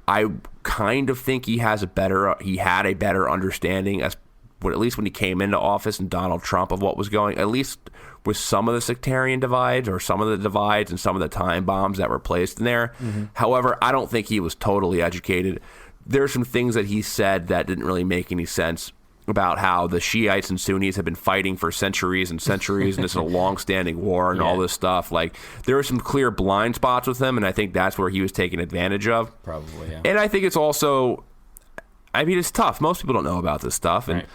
I kind of think he had a better understanding, at least when he came into office, and Donald Trump, of what was going, at least with some of the sectarian divides, or some of the divides and some of the time bombs that were placed in there. Mm-hmm. However, I don't think he was totally educated. There's some things that he said that didn't really make any sense, about how the Shiites and Sunnis have been fighting for centuries and centuries, and it's a long-standing war and all this stuff. Like, there are some clear blind spots with him, and I think that's where he was taken advantage of. Probably, yeah. And I think it's also, I mean, it's tough. Most people don't know about this stuff, and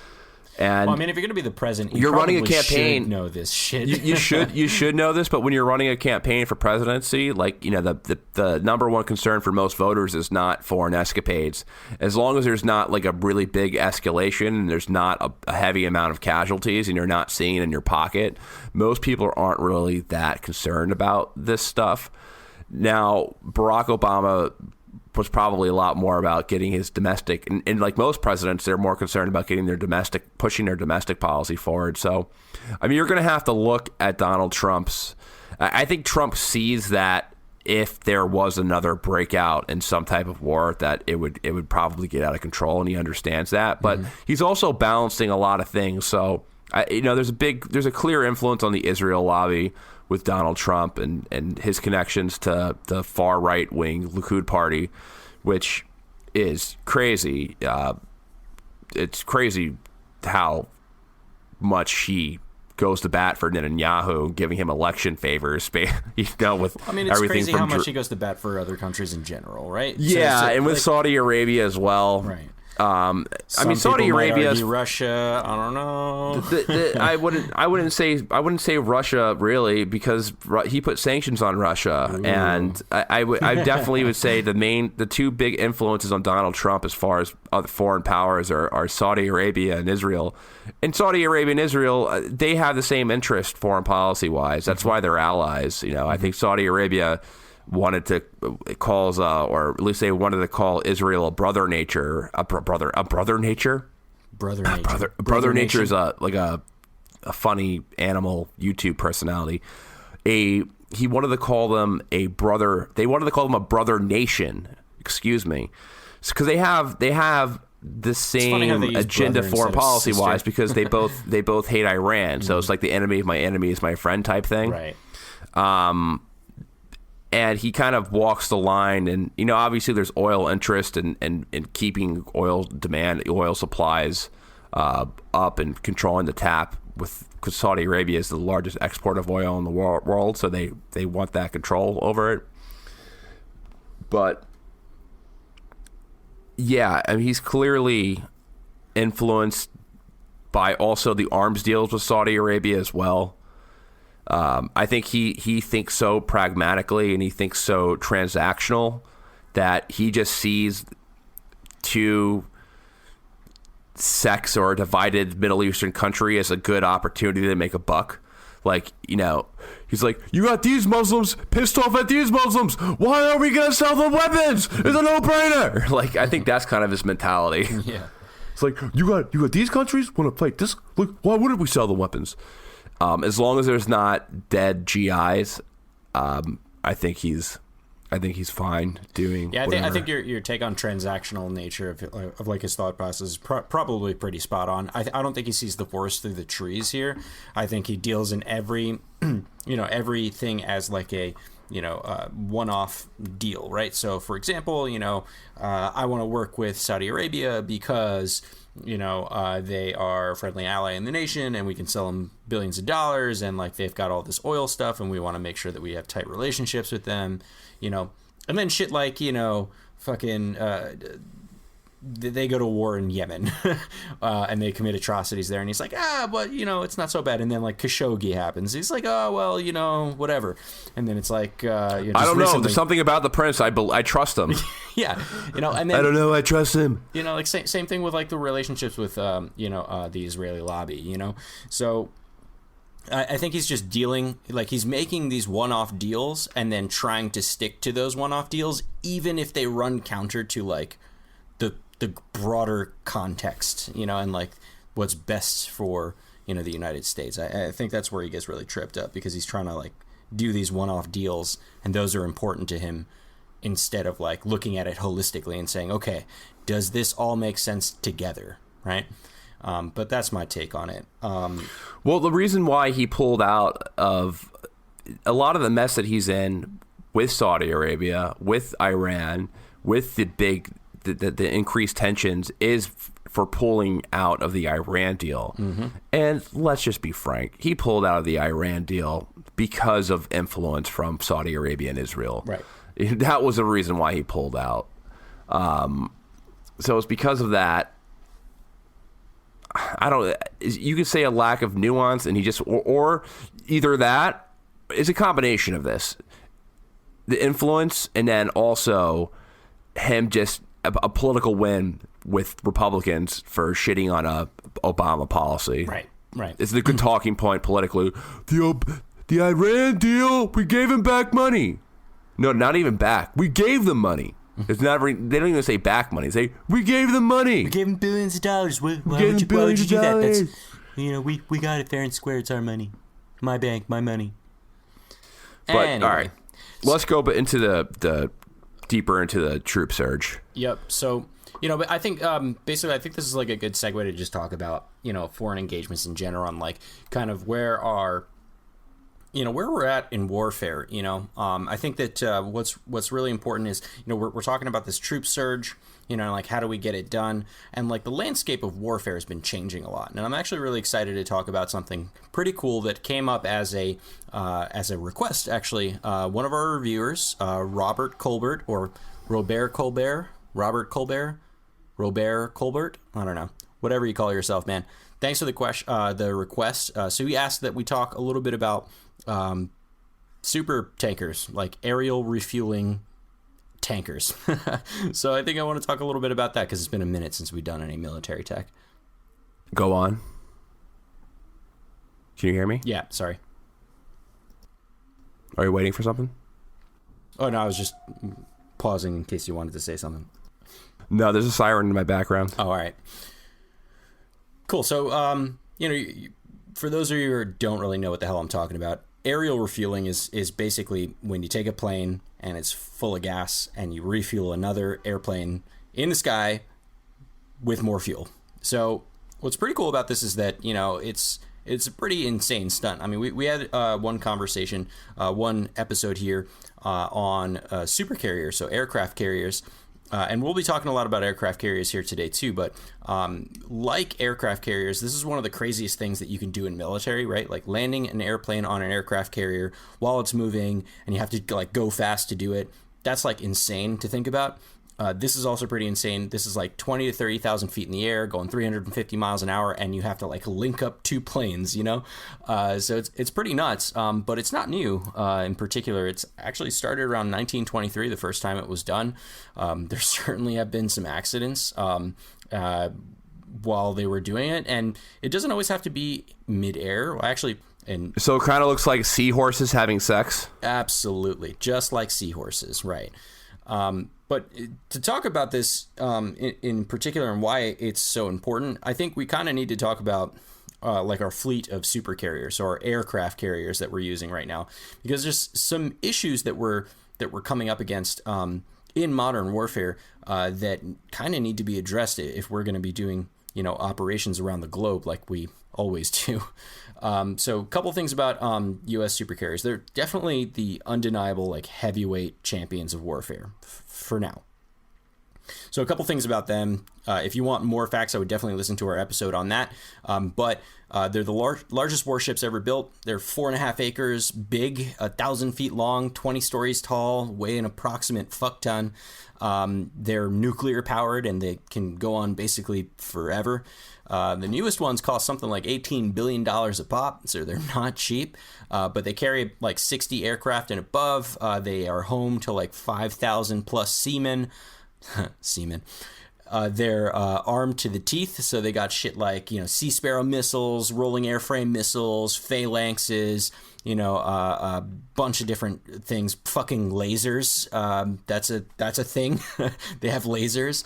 well, I mean, if you're going to be the president, you're running a campaign. Should know this shit. You should know this, but when you're running a campaign for presidency, like, the number one concern for most voters is not foreign escapades. As long as there's not like a really big escalation and there's not a heavy amount of casualties and you're not seeing it in your pocket, most people aren't really that concerned about this stuff. Now, Barack Obama was probably a lot more about getting his domestic, and like most presidents, they're more concerned about getting pushing their domestic policy forward. So, I mean, you're going to have to look at Donald Trump's. I think Trump sees that if there was another breakout in some type of war, that it would probably get out of control, and he understands that. But he's also balancing a lot of things. So, there's a clear influence on the Israel lobby with Donald Trump and his connections to the far right wing Likud party, which is crazy. It's crazy how much he goes to bat for Netanyahu, giving him election favors. With it's everything crazy from how much he goes to bat for other countries in general, right? Yeah, so and with Saudi Arabia as well. Right. Saudi Arabia, Russia. I don't know. I wouldn't say Russia really, because he put sanctions on Russia. Ooh. And I definitely would say the two big influences on Donald Trump as far as other foreign powers are Saudi Arabia and Israel. And Saudi Arabia and Israel, they have the same interest foreign policy wise. That's why they're allies. I think Saudi Arabia wanted to or at least they wanted to call Israel a brother nature. Brother nature is a funny animal YouTube personality. He wanted to call them a brother. They wanted to call them a brother nation. Excuse me, because they have the funny how they same use agenda brother foreign instead of policy sister. wise because they both hate Iran. So it's like the enemy of my enemy is my friend type thing. Right. And he kind of walks the line, and obviously there's oil interest in keeping oil demand, oil supplies up and controlling the tap, because Saudi Arabia is the largest exporter of oil in the world, so they want that control over it. But yeah, I mean, he's clearly influenced by also the arms deals with Saudi Arabia as well. I think he thinks so pragmatically and he thinks so transactional that he just sees two sects or a divided Middle Eastern country as a good opportunity to make a buck. Like, he's like, you got these Muslims pissed off at these Muslims. Why are we going to sell them weapons? It's a no-brainer. Like, I think that's kind of his mentality. Yeah. It's like, you got these countries want to fight this. Look, why wouldn't we sell the weapons? As long as there's not dead GIs, I think he's fine doing. Yeah, whatever. I think your take on transactional nature of like his thought process is probably pretty spot on. I don't think he sees the forest through the trees here. I think he deals in every everything as like a one-off deal, right? So, for example, I want to work with Saudi Arabia because they are a friendly ally in the nation, and we can sell them billions of dollars, and like they've got all this oil stuff, and we want to make sure that we have tight relationships with them, and then shit like fucking. They go to war in Yemen and they commit atrocities there, and he's like, but it's not so bad. And then like Khashoggi happens, he's like, oh well, whatever. And then it's like I don't know, there's something about the prince, I trust him. Yeah, and then I don't know, I trust him. Like same thing with like the relationships with the Israeli lobby. So I think he's just dealing, like he's making these one-off deals and then trying to stick to those one-off deals, even if they run counter to like the broader context, and like what's best for, the United States. I think that's where he gets really tripped up, because he's trying to like do these one-off deals, and those are important to him, instead of like looking at it holistically and saying, okay, does this all make sense together, right? But that's my take on it. Well, the reason why he pulled out of a lot of the mess that he's in with Saudi Arabia, with Iran, with the increased tensions is for pulling out of the Iran deal. Mm-hmm. And let's just be frank, he pulled out of the Iran deal because of influence from Saudi Arabia and Israel. Right. That was the reason why he pulled out. So it's because of that. You could say a lack of nuance, and he just, or either that is a combination of this, the influence, and then also him just a political win with Republicans for shitting on a Obama policy. Right. It's the good talking point politically. The Iran deal, we gave him back money. No, not even back. We gave them money. It's not. They don't even say back money. They say we gave them money. We gave them billions of dollars. Why would you do that? That's, we got it fair and square. It's our money, my bank, my money. But anyway. All right, let's go into the deeper into the troop surge. Yep. So, but I think basically, I think this is like a good segue to just talk about, foreign engagements in general, and like kind of where we're at in warfare. I think that what's really important is, we're talking about this troop surge, like how do we get it done? And like the landscape of warfare has been changing a lot. And I'm actually really excited to talk about something pretty cool that came up as a request, actually. One of our reviewers, Robert Colbert, I don't know, whatever you call yourself, man. Thanks for the request. So he asked that we talk a little bit about super tankers, like aerial refueling tankers. So I think I want to talk a little bit about that, because it's been a minute since we've done any military tech. Go on. Can you hear me? Yeah, sorry. Are you waiting for something? Oh, no, I was just pausing in case you wanted to say something. No, there's a siren in my background. Oh, all right. Cool. So, for those of you who don't really know what the hell I'm talking about, aerial refueling is basically when you take a plane and it's full of gas and you refuel another airplane in the sky with more fuel. So what's pretty cool about this is that, it's a pretty insane stunt. I mean, we had one conversation, one episode here on supercarriers, so aircraft carriers. And we'll be talking a lot about aircraft carriers here today too, but like aircraft carriers, this is one of the craziest things that you can do in military, right? Like landing an airplane on an aircraft carrier while it's moving, and you have to like go fast to do it. That's like insane to think about. This is also pretty insane. This is like 20 to 30,000 feet in the air, going 350 miles an hour, and you have to like link up two planes, So it's pretty nuts, but it's not new. In particular, it's actually started around 1923, the first time it was done. There certainly have been some accidents while they were doing it, and it doesn't always have to be midair. Well, actually, so it kind of looks like seahorses having sex. Absolutely, just like seahorses, right? But to talk about this in particular and why it's so important, I think we kind of need to talk about like our fleet of super carriers or aircraft carriers that we're using right now, because there's some issues that we're coming up against in modern warfare that kind of need to be addressed if we're going to be doing operations around the globe like we always do. So a couple things about U.S. supercarriers. They're definitely the undeniable like heavyweight champions of warfare for now. So a couple things about them. If you want more facts, I would definitely listen to our episode on that. But they're the largest warships ever built. They're 4.5 acres big, 1,000 feet long, 20 stories tall, weigh an approximate fuck ton. They're nuclear powered and they can go on basically forever. The newest ones cost something like $18 billion a pop, so they're not cheap, but they carry like 60 aircraft and above. They are home to like 5,000 plus seamen. They're armed to the teeth, so they got shit like, Sea Sparrow missiles, rolling airframe missiles, phalanxes, a bunch of different things, fucking lasers. That's a thing. They have lasers.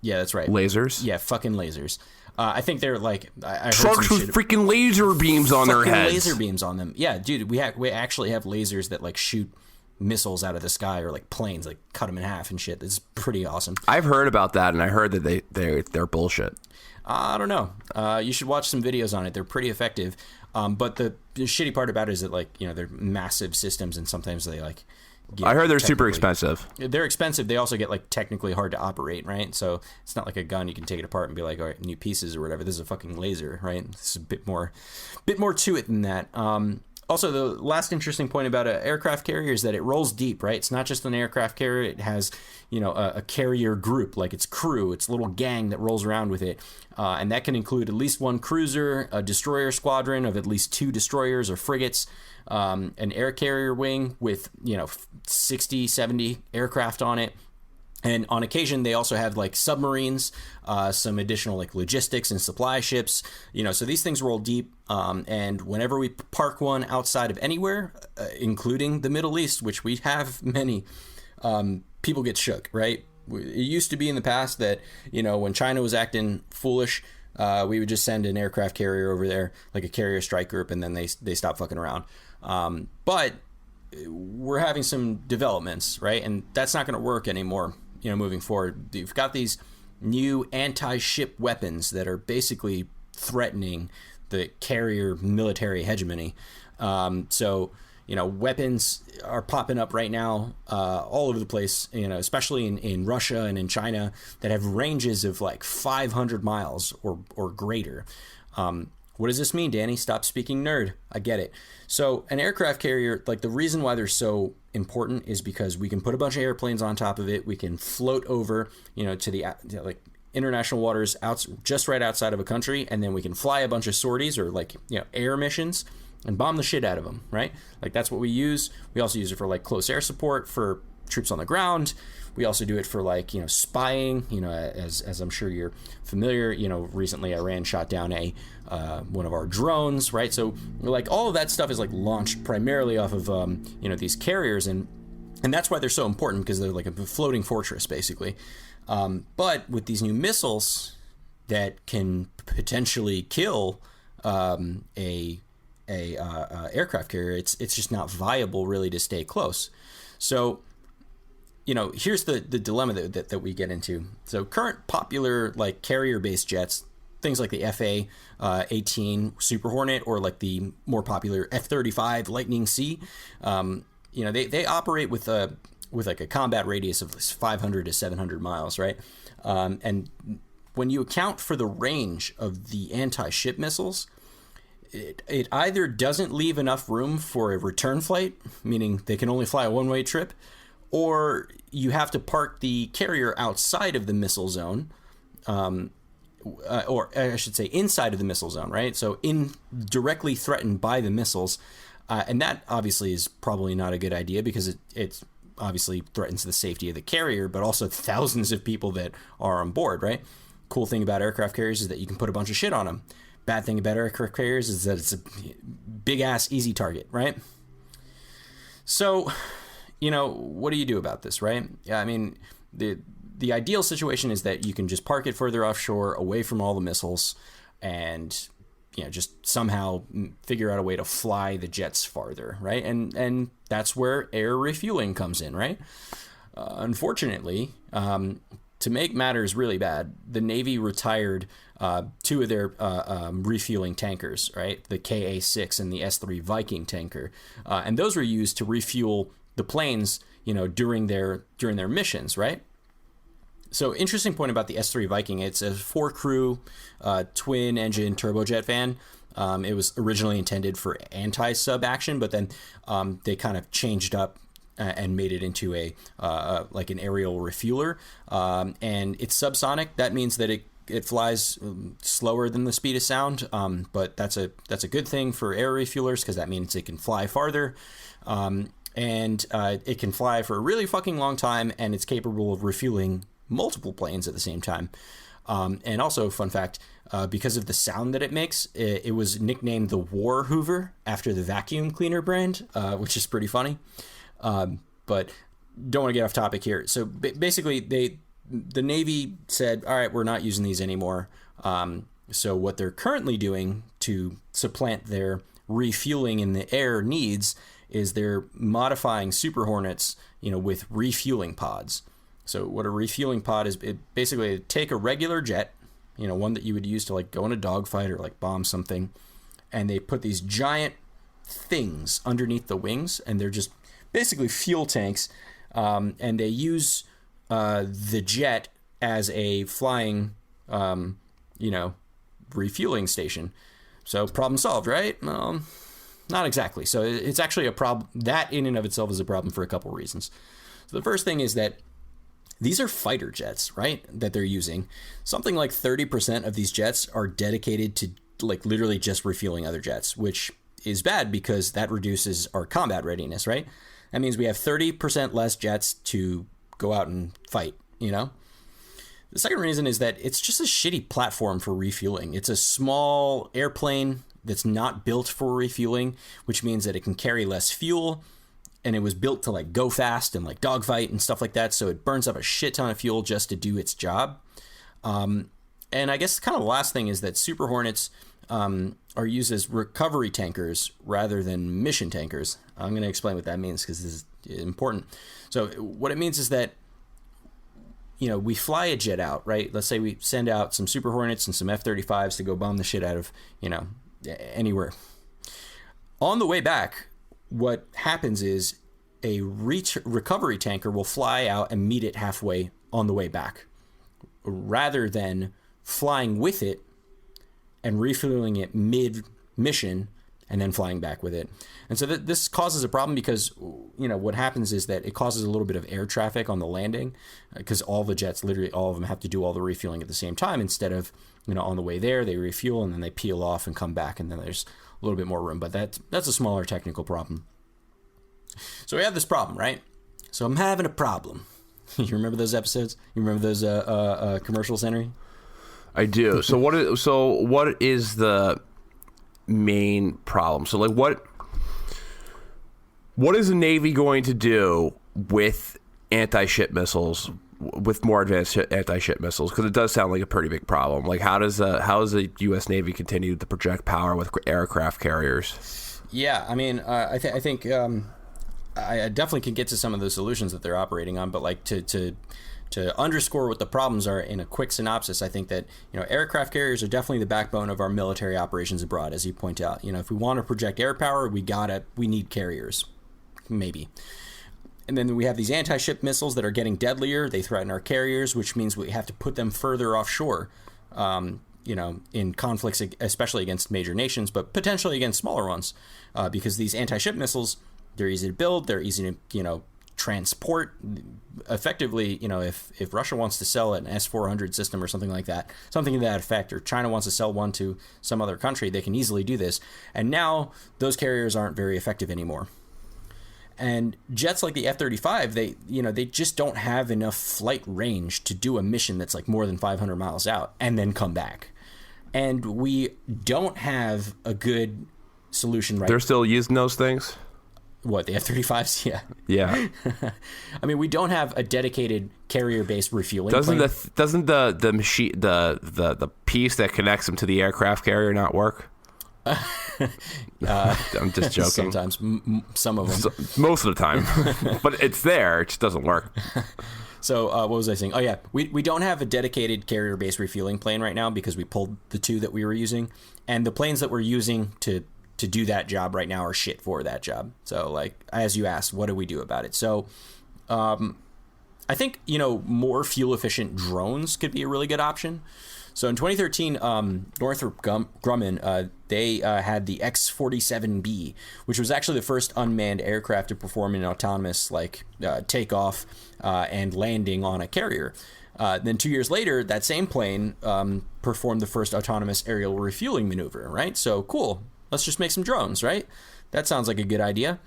Yeah, that's right. Lasers? Yeah, fucking lasers. I think they're like... I heard trucks with freaking laser beams on their heads. Laser beams on them. Yeah, dude, we actually have lasers that like shoot missiles out of the sky, or like planes, like cut them in half and shit. It's pretty awesome. I've heard about that, and I heard that they're bullshit. I don't know. You should watch some videos on it. They're pretty effective. But the shitty part about it is that like, they're massive systems, and sometimes they like... I heard they're super expensive. They're expensive. They also get like technically hard to operate, right? So it's not like a gun you can take it apart and be like, all right, new pieces or whatever. This is a fucking laser, right? This is a bit more to it than that. Also, the last interesting point about an aircraft carrier is that it rolls deep, right? It's not just an aircraft carrier. It has, a carrier group, like its crew, its little gang that rolls around with it. And that can include at least one cruiser, a destroyer squadron of at least 2 destroyers or frigates, an air carrier wing with, 60, 70 aircraft on it. And on occasion, they also have like submarines, some additional like logistics and supply ships, so these things roll deep. And whenever we park one outside of anywhere, including the Middle East, which we have many, people get shook, right? It used to be in the past that, when China was acting foolish, we would just send an aircraft carrier over there, like a carrier strike group, and then they stop fucking around. But we're having some developments, right? And that's not going to work anymore. Moving forward, you've got these new anti-ship weapons that are basically threatening the carrier military hegemony. So, weapons are popping up right now all over the place, especially in Russia and in China, that have ranges of like 500 miles or greater. What does this mean, Danny? Stop speaking nerd. I get it. So an aircraft carrier, like the reason why they're so important is because we can put a bunch of airplanes on top of it. We can float over, to the like international waters just right outside of a country, and then we can fly a bunch of sorties or like air missions and bomb the shit out of them, right? Like that's what we use. We also use it for like close air support for troops on the ground. We also do it for like, spying, as I'm sure you're familiar, recently Iran shot down one of our drones, right? So like all of that stuff is like launched primarily off of, these carriers. And that's why they're so important, because they're like a floating fortress basically. But with these new missiles that can potentially kill a aircraft carrier, it's just not viable really to stay close. So here's the dilemma that we get into. So current popular like carrier-based jets, things like the FA-18 Super Hornet or like the more popular F-35 Lightning C, they operate with like a combat radius of 500 to 700 miles, right? And when you account for the range of the anti-ship missiles, it either doesn't leave enough room for a return flight, meaning they can only fly a one-way trip, or you have to park the carrier outside of the missile zone, or I should say inside of the missile zone, right? So directly threatened by the missiles. And that obviously is probably not a good idea because it obviously threatens the safety of the carrier, but also thousands of people that are on board, right? Cool thing about aircraft carriers is that you can put a bunch of shit on them. Bad thing about aircraft carriers is that it's a big-ass easy target, right? So, what do you do about this, right? Yeah, I mean, the ideal situation is that you can just park it further offshore, away from all the missiles, and just somehow figure out a way to fly the jets farther, right? And that's where air refueling comes in, right? Unfortunately, to make matters really bad, the Navy retired two of their refueling tankers, right? The KA-6 and the S-3 Viking tanker, and those were used to refuel the planes, during their missions, right? So interesting point about the S-3 Viking. It's a 4-crew twin-engine turbojet fan. It was originally intended for anti-sub action, but then they kind of changed up and made it into like an aerial refueler. And it's subsonic. That means that it flies slower than the speed of sound. But that's a good thing for air refuelers because that means it can fly farther. And it can fly for a really fucking long time, and it's capable of refueling multiple planes at the same time. And also, fun fact, because of the sound that it makes, it was nicknamed the War Hoover after the vacuum cleaner brand, which is pretty funny. But don't want to get off topic here. So basically, the Navy said, all right, we're not using these anymore. So what they're currently doing to supplant their refueling in the air needs is they're modifying Super Hornets, with refueling pods. So what a refueling pod is, basically take a regular jet, one that you would use to like go in a dogfight or like bomb something, and they put these giant things underneath the wings, and they're just basically fuel tanks, and they use the jet as a flying, refueling station. So problem solved, right? Not exactly. So it's actually a problem. That in and of itself is a problem for a couple reasons. So the first thing is that these are fighter jets, right, that they're using. Something like 30% of these jets are dedicated to like literally just refueling other jets, which is bad because that reduces our combat readiness, right? That means we have 30% less jets to go out and fight, The second reason is that it's just a shitty platform for refueling. It's a small airplane that's not built for refueling, which means that it can carry less fuel, and it was built to like go fast and like dogfight and stuff like that. So it burns up a shit ton of fuel just to do its job. And I guess kind of the last thing is that Super Hornets are used as recovery tankers rather than mission tankers. I'm going to explain what that means because this is important. So what it means is that, we fly a jet out, right? Let's say we send out some Super Hornets and some F-35s to go bomb the shit out of, anywhere. On the way back, what happens is a recovery tanker will fly out and meet it halfway on the way back, rather than flying with it and refueling it mid-mission and then flying back with it. And so this causes a problem because, what happens is that it causes a little bit of air traffic on the landing because all the jets, literally all of them, have to do all the refueling at the same time instead of, on the way there, they refuel and then they peel off and come back and then there's a little bit more room. But that's a smaller technical problem. So we have this problem, right? So I'm having a problem. You remember those episodes? You remember those commercials, Henry? I do. So what is the main problem? So like what is the Navy going to do with anti-ship missiles, with more advanced anti-ship missiles? Because it does sound like a pretty big problem. Like how does the U.S. Navy continue to project power with aircraft carriers? Yeah, I mean, I think I definitely can get to some of the solutions that they're operating on, but like to underscore what the problems are in a quick synopsis, I think that, aircraft carriers are definitely the backbone of our military operations abroad, as you point out. If we want to project air power, we need carriers, maybe. And then we have these anti-ship missiles that are getting deadlier. They threaten our carriers, which means we have to put them further offshore, in conflicts, especially against major nations, but potentially against smaller ones, because these anti-ship missiles, they're easy to build, they're easy to, transport effectively. If Russia wants to sell an S-400 system or something like that, something to that effect, or China wants to sell one to some other country, they can easily do this. And now those carriers aren't very effective anymore. And jets like the F-35, they just don't have enough flight range to do a mission that's like more than 500 miles out and then come back. And we don't have a good solution right now. They're still using those things? What, the F-35s? Yeah. Yeah. I mean, we don't have a dedicated carrier-based refueling doesn't plane. Doesn't the machine the piece that connects them to the aircraft carrier not work? I'm just joking. Sometimes, some of them. Most of the time. But it's there. It just doesn't work. So what was I saying? Oh, yeah. We don't have a dedicated carrier-based refueling plane right now because we pulled the two that we were using. And the planes that we're using to do that job right now are shit for that job. So, like, as you asked, what do we do about it? So, I think, more fuel-efficient drones could be a really good option. So in 2013, Northrop Grumman, they had the X-47B, which was actually the first unmanned aircraft to perform an autonomous takeoff and landing on a carrier. Then 2 years later, that same plane performed the first autonomous aerial refueling maneuver, right? So cool. Let's just make some drones, right? That sounds like a good idea.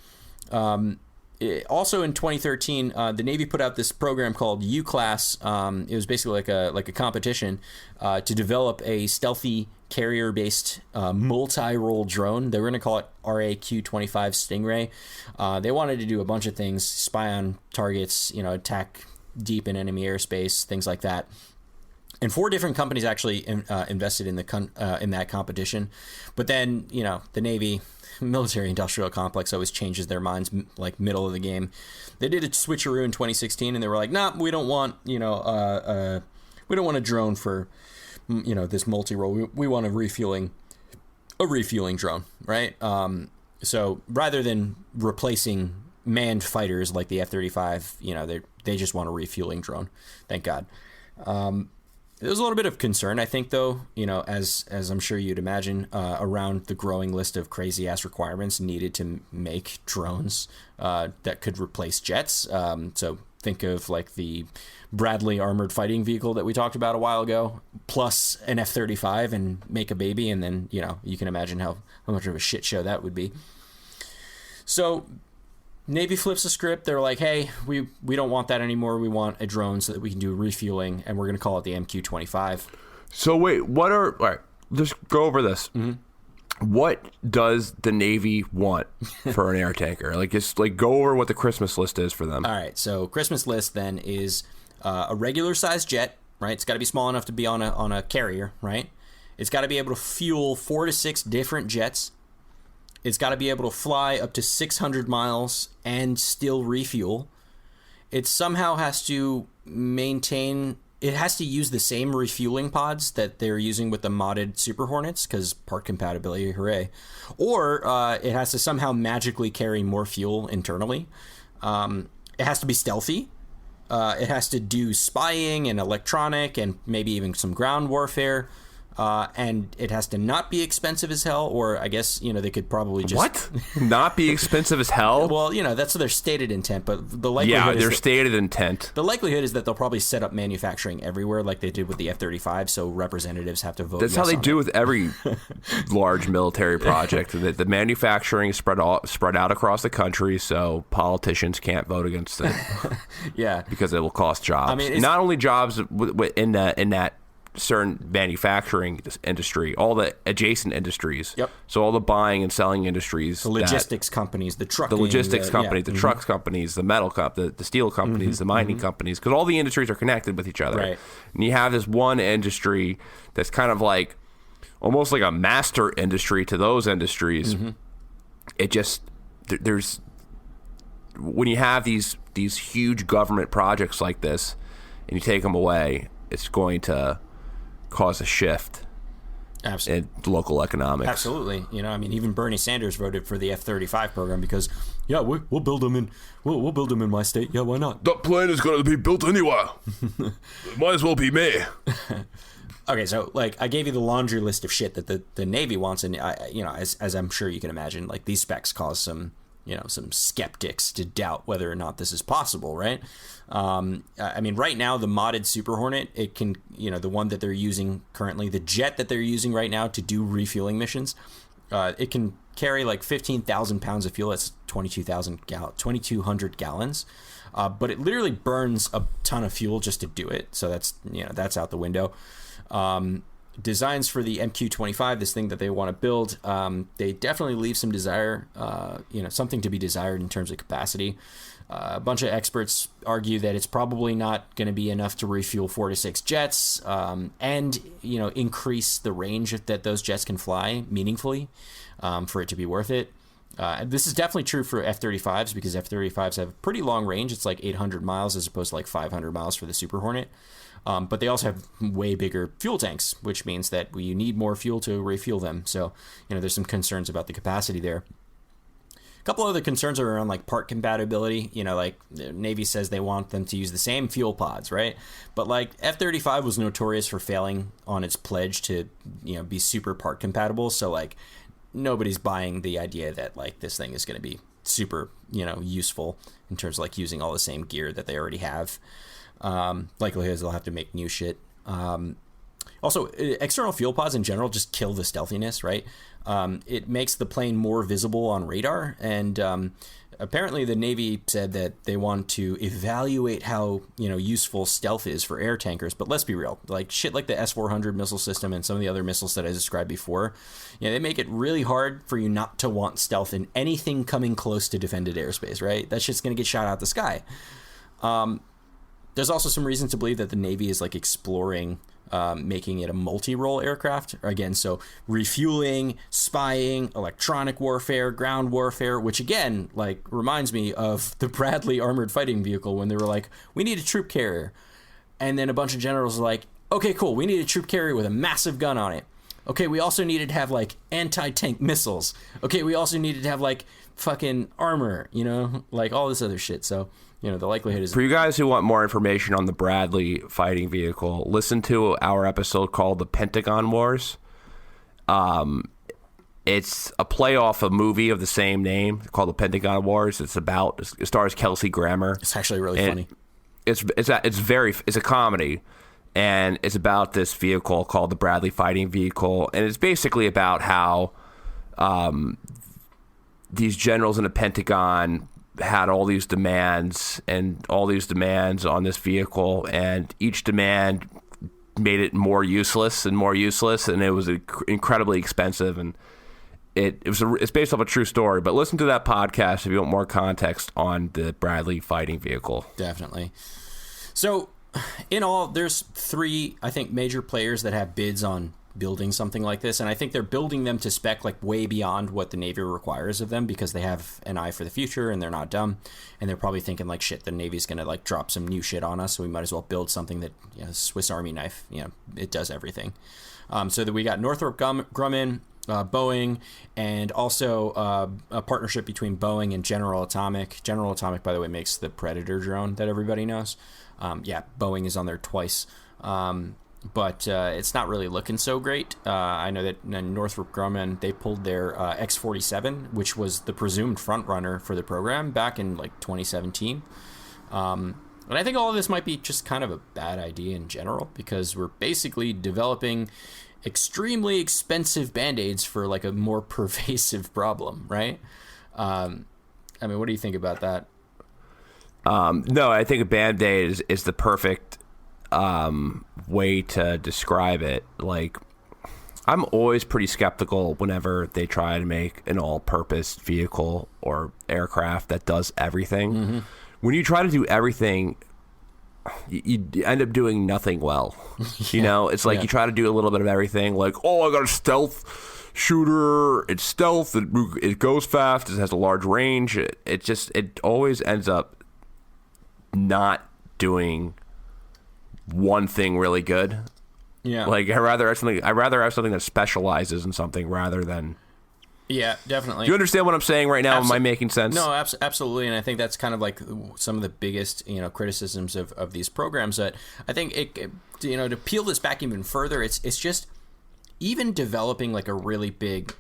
Also in 2013, the Navy put out this program called U-Class. It was basically like a competition to develop a stealthy carrier-based multi-role drone. They were going to call it RAQ-25 Stingray. They wanted to do a bunch of things: spy on targets, attack deep in enemy airspace, things like that. And 4 different companies actually invested in that competition. But then, the Navy military-industrial complex always changes their minds, like middle of the game. They did a switcheroo in 2016, and they were like, "Nah, we don't want we don't want a drone for this multi-role. We want a refueling drone, right?" So rather than replacing manned fighters like the F-35, they just want a refueling drone. Thank God. There's a little bit of concern, I think, though, as I'm sure you'd imagine, around the growing list of crazy-ass requirements needed to make drones that could replace jets. So think of, like, the Bradley armored fighting vehicle that we talked about a while ago, plus an F-35 and make a baby, and then, you can imagine how much of a shit show that would be. So Navy flips the script. They're like, hey, we don't want that anymore. We want a drone so that we can do refueling, and we're going to call it the MQ-25. So wait, all right, just go over this. Mm-hmm. What does the Navy want for an air tanker? Just go over what the Christmas list is for them. All right, so Christmas list then is a regular-sized jet, right? It's got to be small enough to be on a carrier, right? It's got to be able to fuel 4 to 6 different jets. It's got to be able to fly up to 600 miles and still refuel. It somehow has to it has to use the same refueling pods that they're using with the modded Super Hornets, because part compatibility, hooray. Or it has to somehow magically carry more fuel internally. It has to be stealthy. It has to do spying and electronic and maybe even some ground warfare. And it has to not be expensive as hell, or I guess, they could probably just... What? Not be expensive as hell? Well, that's their stated intent, but the likelihood is... Yeah, their stated intent. The likelihood is that they'll probably set up manufacturing everywhere like they did with the F-35, so representatives have to vote. That's how they do with every large military project. The manufacturing is spread out across the country, so politicians can't vote against it. Yeah. Because it will cost jobs. I mean, not only jobs in that certain manufacturing industry, all the adjacent industries. Yep. So all the buying and selling industries, the logistics companies, the trucking, the logistics companies, the trucks companies, the metal the steel companies, the mining companies, because all the industries are connected with each other. Right. And you have this one industry that's kind of like almost like a master industry to those industries. It just there's when you have these huge government projects like this, and you take them away, it's going to cause a shift. Absolutely. In local economics. Absolutely. You know, I mean, even Bernie Sanders voted for the F-35 program because, yeah, we'll build them in. We'll build them in my state. Yeah, why not? That plane is going to be built anywhere. It might as well be me. Okay, so like I gave you the laundry list of shit that the Navy wants, and as I'm sure you can imagine, like these specs cause some skeptics to doubt whether or not this is possible, right? I mean, right now the modded Super Hornet, it can, the one that they're using currently, the jet that they're using right now to do refueling missions, it can carry like 15,000 pounds of fuel. That's 2,200 gallons. But it literally burns a ton of fuel just to do it. So that's out the window. Designs for the MQ-25, this thing that they want to build, they definitely leave some desire, something to be desired in terms of capacity. A bunch of experts argue that it's probably not going to be enough to refuel 4 to 6 jets, and increase the range that those jets can fly meaningfully, for it to be worth it. This is definitely true for F-35s because F-35s have pretty long range. It's like 800 miles as opposed to like 500 miles for the Super Hornet. But they also have way bigger fuel tanks, which means that you need more fuel to refuel them. So, there's some concerns about the capacity there. A couple other concerns are around like part compatibility. Like the Navy says they want them to use the same fuel pods, right? But like F-35 was notorious for failing on its pledge to, be super part compatible. So like nobody's buying the idea that like this thing is going to be super, useful in terms of like using all the same gear that they already have. Likelihood is they'll have to make new shit. Also, external fuel pods in general just kill the stealthiness, right? It makes the plane more visible on radar, and apparently the Navy said that they want to evaluate how useful stealth is for air tankers. But let's be real, like shit like the S-400 missile system and some of the other missiles that I described before, they make it really hard for you not to want stealth in anything coming close to defended airspace, right? That shit's gonna get shot out the sky. There's also some reason to believe that the Navy is like exploring making it a multi-role aircraft. Again, so refueling, spying, electronic warfare, ground warfare, which again, like reminds me of the Bradley armored fighting vehicle when they were like, we need a troop carrier. And then a bunch of generals were like, okay, cool, we need a troop carrier with a massive gun on it. Okay, we also needed to have like anti-tank missiles. Okay, we also needed to have like fucking armor, like all this other shit. So, the likelihood is... For you guys who want more information on the Bradley fighting vehicle, listen to our episode called The Pentagon Wars. It's a play off a movie of the same name called The Pentagon Wars. It stars Kelsey Grammer. It's actually really funny. It's a comedy, and it's about this vehicle called the Bradley fighting vehicle, and it's basically about how these generals in the Pentagon had all these demands on this vehicle, and each demand made it more useless, and it was incredibly expensive, and it's based off a true story. But listen to that podcast if you want more context on the Bradley fighting vehicle. Definitely. So in all, there's 3, I think, major players that have bids on building something like this, and I think they're building them to spec like way beyond what the Navy requires of them because they have an eye for the future and they're not dumb, and they're probably thinking like, shit, the Navy's gonna like drop some new shit on us, so we might as well build something that Swiss Army knife, it does everything. So that we got Northrop Grumman, Boeing, and also a partnership between Boeing and General Atomic. General Atomic, by the way, makes the Predator drone that everybody knows. Boeing is on there twice. But it's not really looking so great. I know that Northrop Grumman, they pulled their X-47, which was the presumed frontrunner for the program back in like 2017. And I think all of this might be just kind of a bad idea in general because we're basically developing extremely expensive Band-Aids for like a more pervasive problem, right? I mean, what do you think about that? No, I think a Band-Aid is the perfect way to describe it. Like, I'm always pretty skeptical whenever they try to make an all-purpose vehicle or aircraft that does everything. Mm-hmm. When you try to do everything, you end up doing nothing well. It's like you try to do a little bit of everything. Like, oh, I got a stealth shooter. It's stealth. It goes fast. It has a large range. It always ends up not doing one thing really good. Yeah. Like I'd rather have something that specializes in something rather than. Yeah, definitely. Do you understand what I'm saying right now? Am I making sense? No, absolutely. And I think that's kind of like some of the biggest, criticisms of these programs that I think to peel this back even further, it's just even developing like a really big,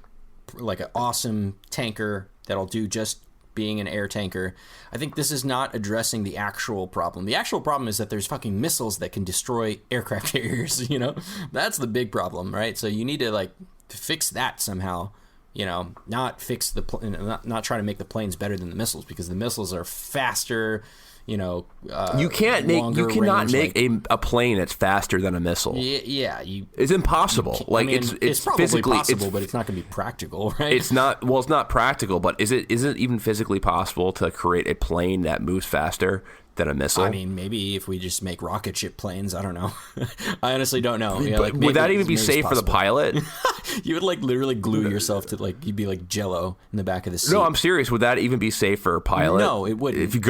like an awesome tanker that'll do just being an air tanker. I think this is not addressing the actual problem. The actual problem is that there's fucking missiles that can destroy aircraft carriers, That's the big problem, right? So you need to fix that somehow. Not fix not try to make the planes better than the missiles, because the missiles are faster. You cannot make a plane that's faster than a missile. Yeah, it's impossible. It's probably physically possible, but it's not going to be practical, right? It's not. Well, it's not practical, but is it even physically possible to create a plane that moves faster than a missile? I mean, maybe if we just make rocket ship planes, I don't know. I honestly don't know. Would that even be safe for the pilot? You would literally glue yourself to you'd be like Jello in the back of the seat. No, I'm serious. Would that even be safe for a pilot? No, it wouldn't. If you're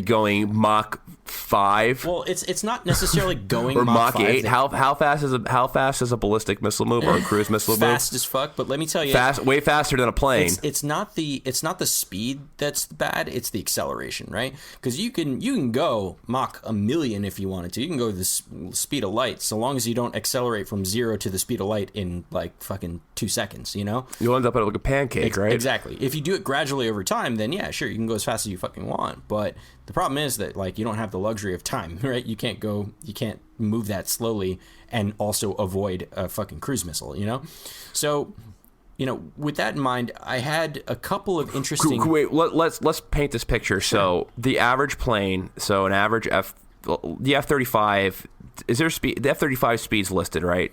going Mach 5. Well, it's not necessarily going or Mach 8. How fast is a ballistic missile move or a cruise missile move? Fast as fuck. But let me tell you, way faster than a plane. It's not the speed that's bad. It's the acceleration, right? Because you can go Mach 1,000,000 if you wanted to. You can go the speed of light, so long as you don't accelerate from 0 to the speed of light in fucking 2 seconds. You'll end up at like a pancake, right? Exactly. If you do it gradually over time, then yeah, sure, you can go as fast as you fucking want. But the problem is that you don't have the luxury of time, right? You can't move that slowly and also avoid a fucking cruise missile, So, with that in mind, I had a couple of interesting. Wait, let's paint this picture. Sure. So the average plane, an average the F-35, is there speed? The F-35 speed's listed, right?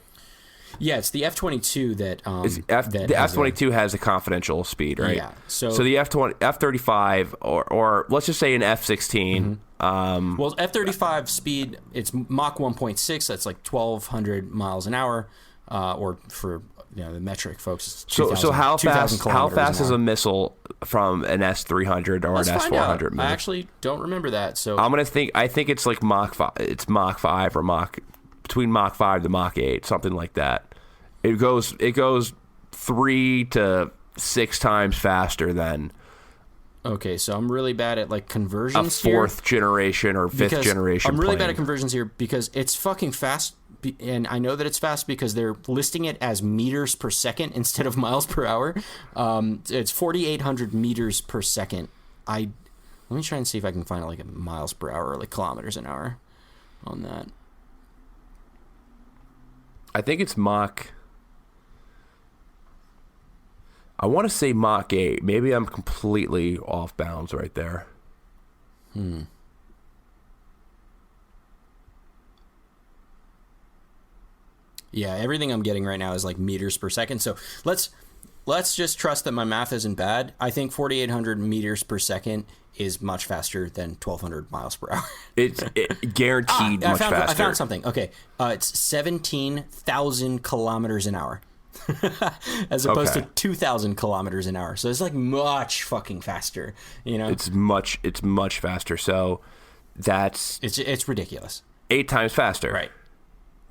Yeah, it's the F-22 that the F-22 has a confidential speed, right? Yeah. So the F-35 or let's just say an F-16. Mm-hmm. Well, F-35 speed, it's Mach 1.6. That's like 1,200 miles an hour, or for the metric folks. So how fast is a missile from an S-300 or an S-400? I actually don't remember that. So I think it's like Mach 5. It's Mach 5 or between Mach 5 to Mach 8, something like that. It goes 3 to 6 times faster than. Okay, so I'm really bad at conversions. A fourth generation or fifth generation. I'm really plane. bad at conversions here because it's fucking fast, and I know that it's fast because they're listing it as meters per second instead of miles per hour. It's 4,800 meters per second. Let me try and see if I can find a miles per hour or kilometers an hour on that. I think it's Mach. I want to say Mach 8. Maybe I'm completely off bounds right there. Yeah, everything I'm getting right now is meters per second. So let's just trust that my math isn't bad. I think 4,800 meters per second is much faster than 1,200 miles per hour. It's guaranteed much faster. I found something. Okay, it's 17,000 kilometers an hour. As opposed to 2,000 kilometers an hour. So it's much fucking faster, It's much faster. So it's ridiculous. 8 times faster. Right.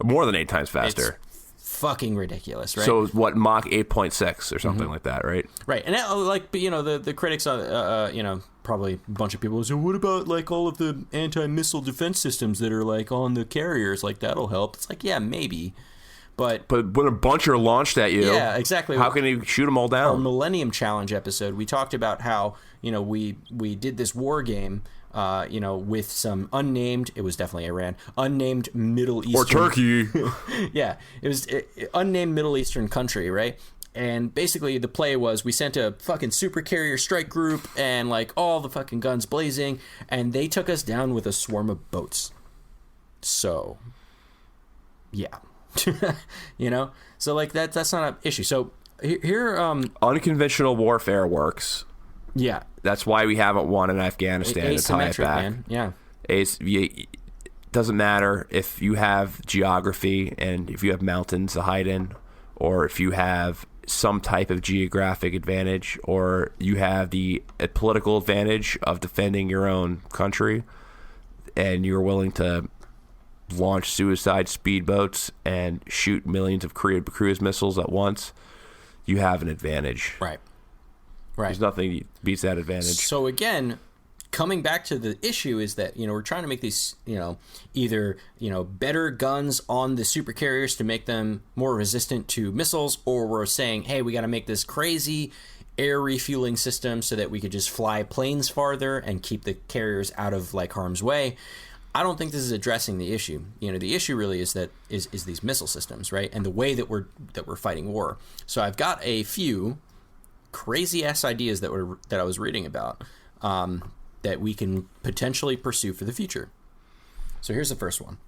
More than 8 times faster. It's fucking ridiculous, right? So what, Mach 8.6 or something like that, right? Right. And the critics probably a bunch of people will say, what about all of the anti-missile defense systems that are on the carriers? That'll help. It's yeah, maybe. But when a bunch are launched at you, yeah, exactly. How can you shoot them all down? Our Millennium Challenge episode, we talked about how we did this war game, with some unnamed. It was definitely Iran, unnamed Middle Eastern or Turkey. Yeah, it was unnamed Middle Eastern country, right? And basically the play was we sent a fucking super carrier strike group and all the fucking guns blazing, and they took us down with a swarm of boats. So, yeah. So that's not an issue. So here unconventional warfare works. Yeah, that's why we haven't won in Afghanistan. To tie it back, man. Yeah, it doesn't matter if you have geography and if you have mountains to hide in, or if you have some type of geographic advantage, or you have the political advantage of defending your own country, and you're willing to launch suicide speedboats and shoot millions of cruise missiles at once, you have an advantage. Right. There's nothing that beats that advantage. So again, coming back to the issue is that, we're trying to make these, either, better guns on the super carriers to make them more resistant to missiles, or we're saying, hey, we got to make this crazy air refueling system so that we could just fly planes farther and keep the carriers out of like harm's way. I don't think this is addressing the issue. The issue really is that is these missile systems, right? And the way that we're fighting war. So I've got a few crazy ass ideas that I was reading about that we can potentially pursue for the future. So here's the first one.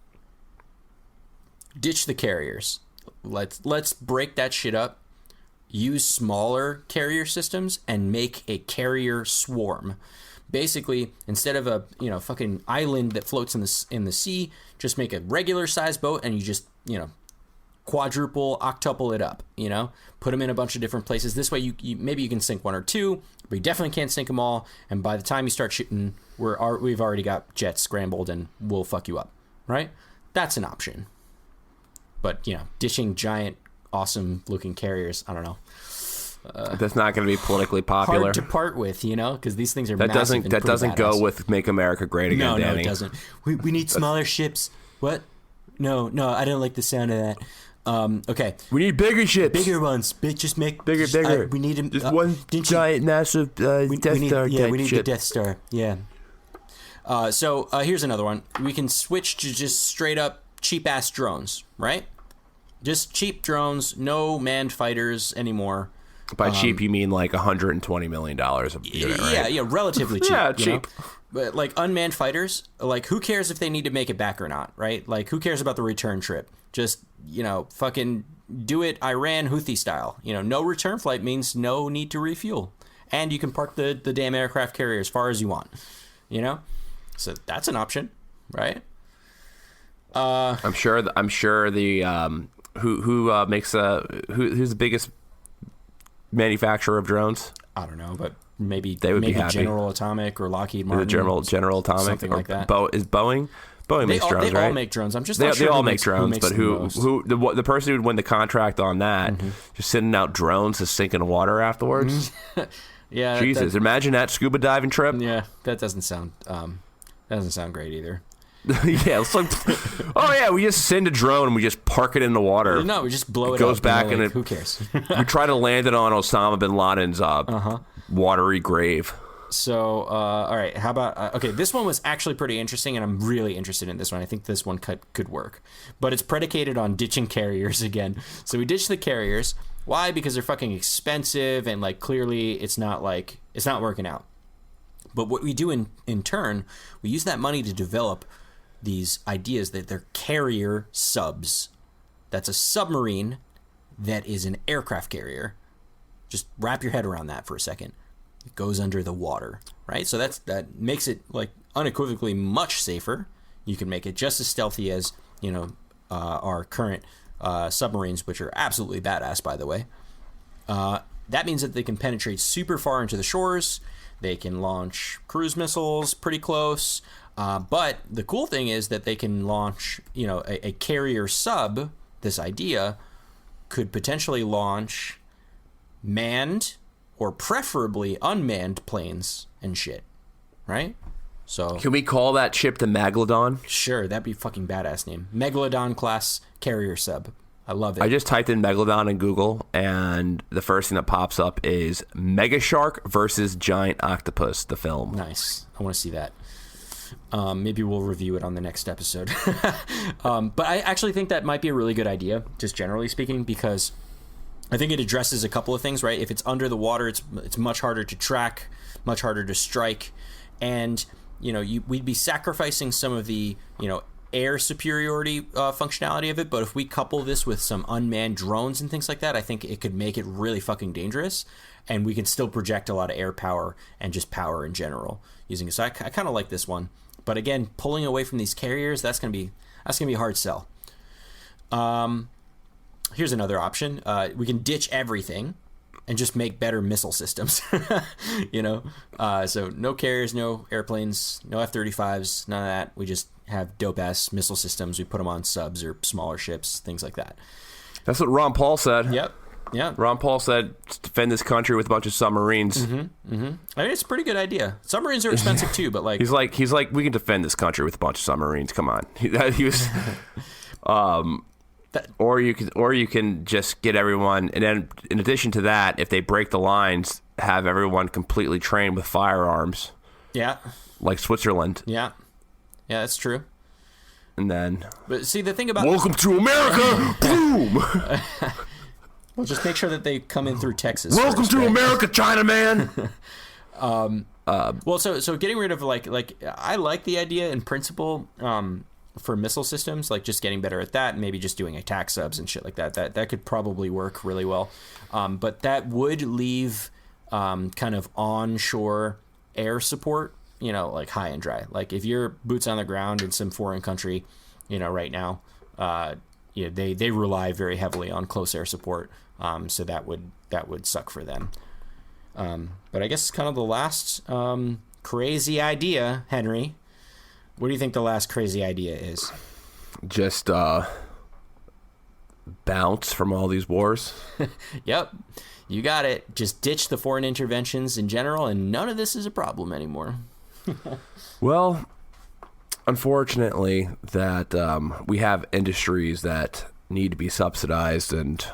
Ditch the carriers. Let's break that shit up. Use smaller carrier systems and make a carrier swarm. Basically, instead of a fucking island that floats in the sea, just make a regular sized boat and you just quadruple, octuple it up. Put them in a bunch of different places. This way, you maybe you can sink one or two, but you definitely can't sink them all. And by the time you start shooting, we've already got jets scrambled and we'll fuck you up, right? That's an option. But ditching giant, awesome looking carriers, I don't know. That's not going to be politically popular. Hard to part with, because these things are that massive. That doesn't go with "Make America Great Again." No, Danny. it doesn't. We need smaller ships. What? No, I don't like the sound of that. Okay. We need bigger ships. Bigger ones. Just make bigger. We need them. Just one giant, massive Death Star. Yeah, we need ship. the Death Star. Yeah. So here's another one. We can switch to just straight up cheap ass drones, right? Just cheap drones, no manned fighters anymore. By cheap, you mean like $120 million a unit, right? Yeah, relatively cheap. Yeah, cheap. But like unmanned fighters, like who cares if they need to make it back or not, right? Like who cares about the return trip? Just, fucking do it Iran Houthi style. No return flight means no need to refuel. And you can park the damn aircraft carrier as far as you want, So that's an option, right? I'm sure the who makes who's the biggest manufacturer of drones? I don't know, but maybe they would be happy. General Atomic or Lockheed Martin. General Atomic, something like that. Is Boeing? Boeing makes drones, right? They all make drones. I'm just they, not sure they all make drones, but the person who would win the contract on that, just sending out drones to sink in water afterwards? Yeah. Jesus, imagine that scuba diving trip. Yeah, that doesn't sound great either. Yeah, it's like, we just send a drone and we just park it in the water. No, we just blow it goes up. Back and it. Who cares? We try to land it on Osama bin Laden's watery grave. So, all right, how about... okay, this one was actually pretty interesting, and I'm really interested in this one. I think this one could work. But it's predicated on ditching carriers again. So we ditch the carriers. Why? Because they're fucking expensive, and clearly it's not working out. But what we do in turn, we use that money to develop these ideas that they're carrier subs. That's a submarine that is an aircraft carrier. Just wrap your head around that for a second. It goes under the water, right? So that makes it unequivocally much safer. You can make it just as stealthy as our current submarines, which are absolutely badass, by the way. That means that they can penetrate super far into the shores. They can launch cruise missiles pretty close. But the cool thing is that they can launch, a carrier sub. This idea could potentially launch manned or preferably unmanned planes and shit, right? So can we call that ship the Megalodon? Sure, that'd be a fucking badass name. Megalodon class carrier sub. I love it. I just typed in Megalodon in Google, and the first thing that pops up is Mega Shark versus Giant Octopus, the film. Nice. I want to see that. Maybe we'll review it on the next episode. But I actually think that might be a really good idea, just generally speaking, because I think it addresses a couple of things, right? If it's under the water, it's much harder to track, much harder to strike, and we'd be sacrificing some of the air superiority functionality of it. But if we couple this with some unmanned drones and things like that, I think it could make it really fucking dangerous, and we can still project a lot of air power and just power in general using it. So I kind of like this one. But again, pulling away from these carriers, that's gonna be a hard sell. here's another option. We can ditch everything and just make better missile systems. So no carriers, no airplanes, no F-35s, none of that. We just have dope-ass missile systems. We put them on subs or smaller ships, things like that. That's what Ron Paul said. Yep. Yeah. Ron Paul said, defend this country with a bunch of submarines. I mean, it's a pretty good idea. Submarines are expensive too, but he's like, we can defend this country with a bunch of submarines. Come on. He was, or you can just get everyone, and then in addition to that, if they break the lines, have everyone completely trained with firearms. Yeah. Like Switzerland. Yeah. Yeah, that's true. And then, but see, the thing about welcome to America. Boom. Well, just make sure that they come in through Texas. Welcome to America, Chinaman. Well, so getting rid of like I like the idea in principle for missile systems, like just getting better at that, and maybe just doing attack subs and shit like that. That could probably work really well. But that would leave kind of onshore air support, like high and dry. Like if you're boots on the ground in some foreign country, right now, they rely very heavily on close air support. So that would suck for them. But I guess kind of the last crazy idea, Henry. What do you think the last crazy idea is? Just bounce from all these wars. Yep, you got it. Just ditch the foreign interventions in general, and none of this is a problem anymore. Well, unfortunately, that we have industries that need to be subsidized, and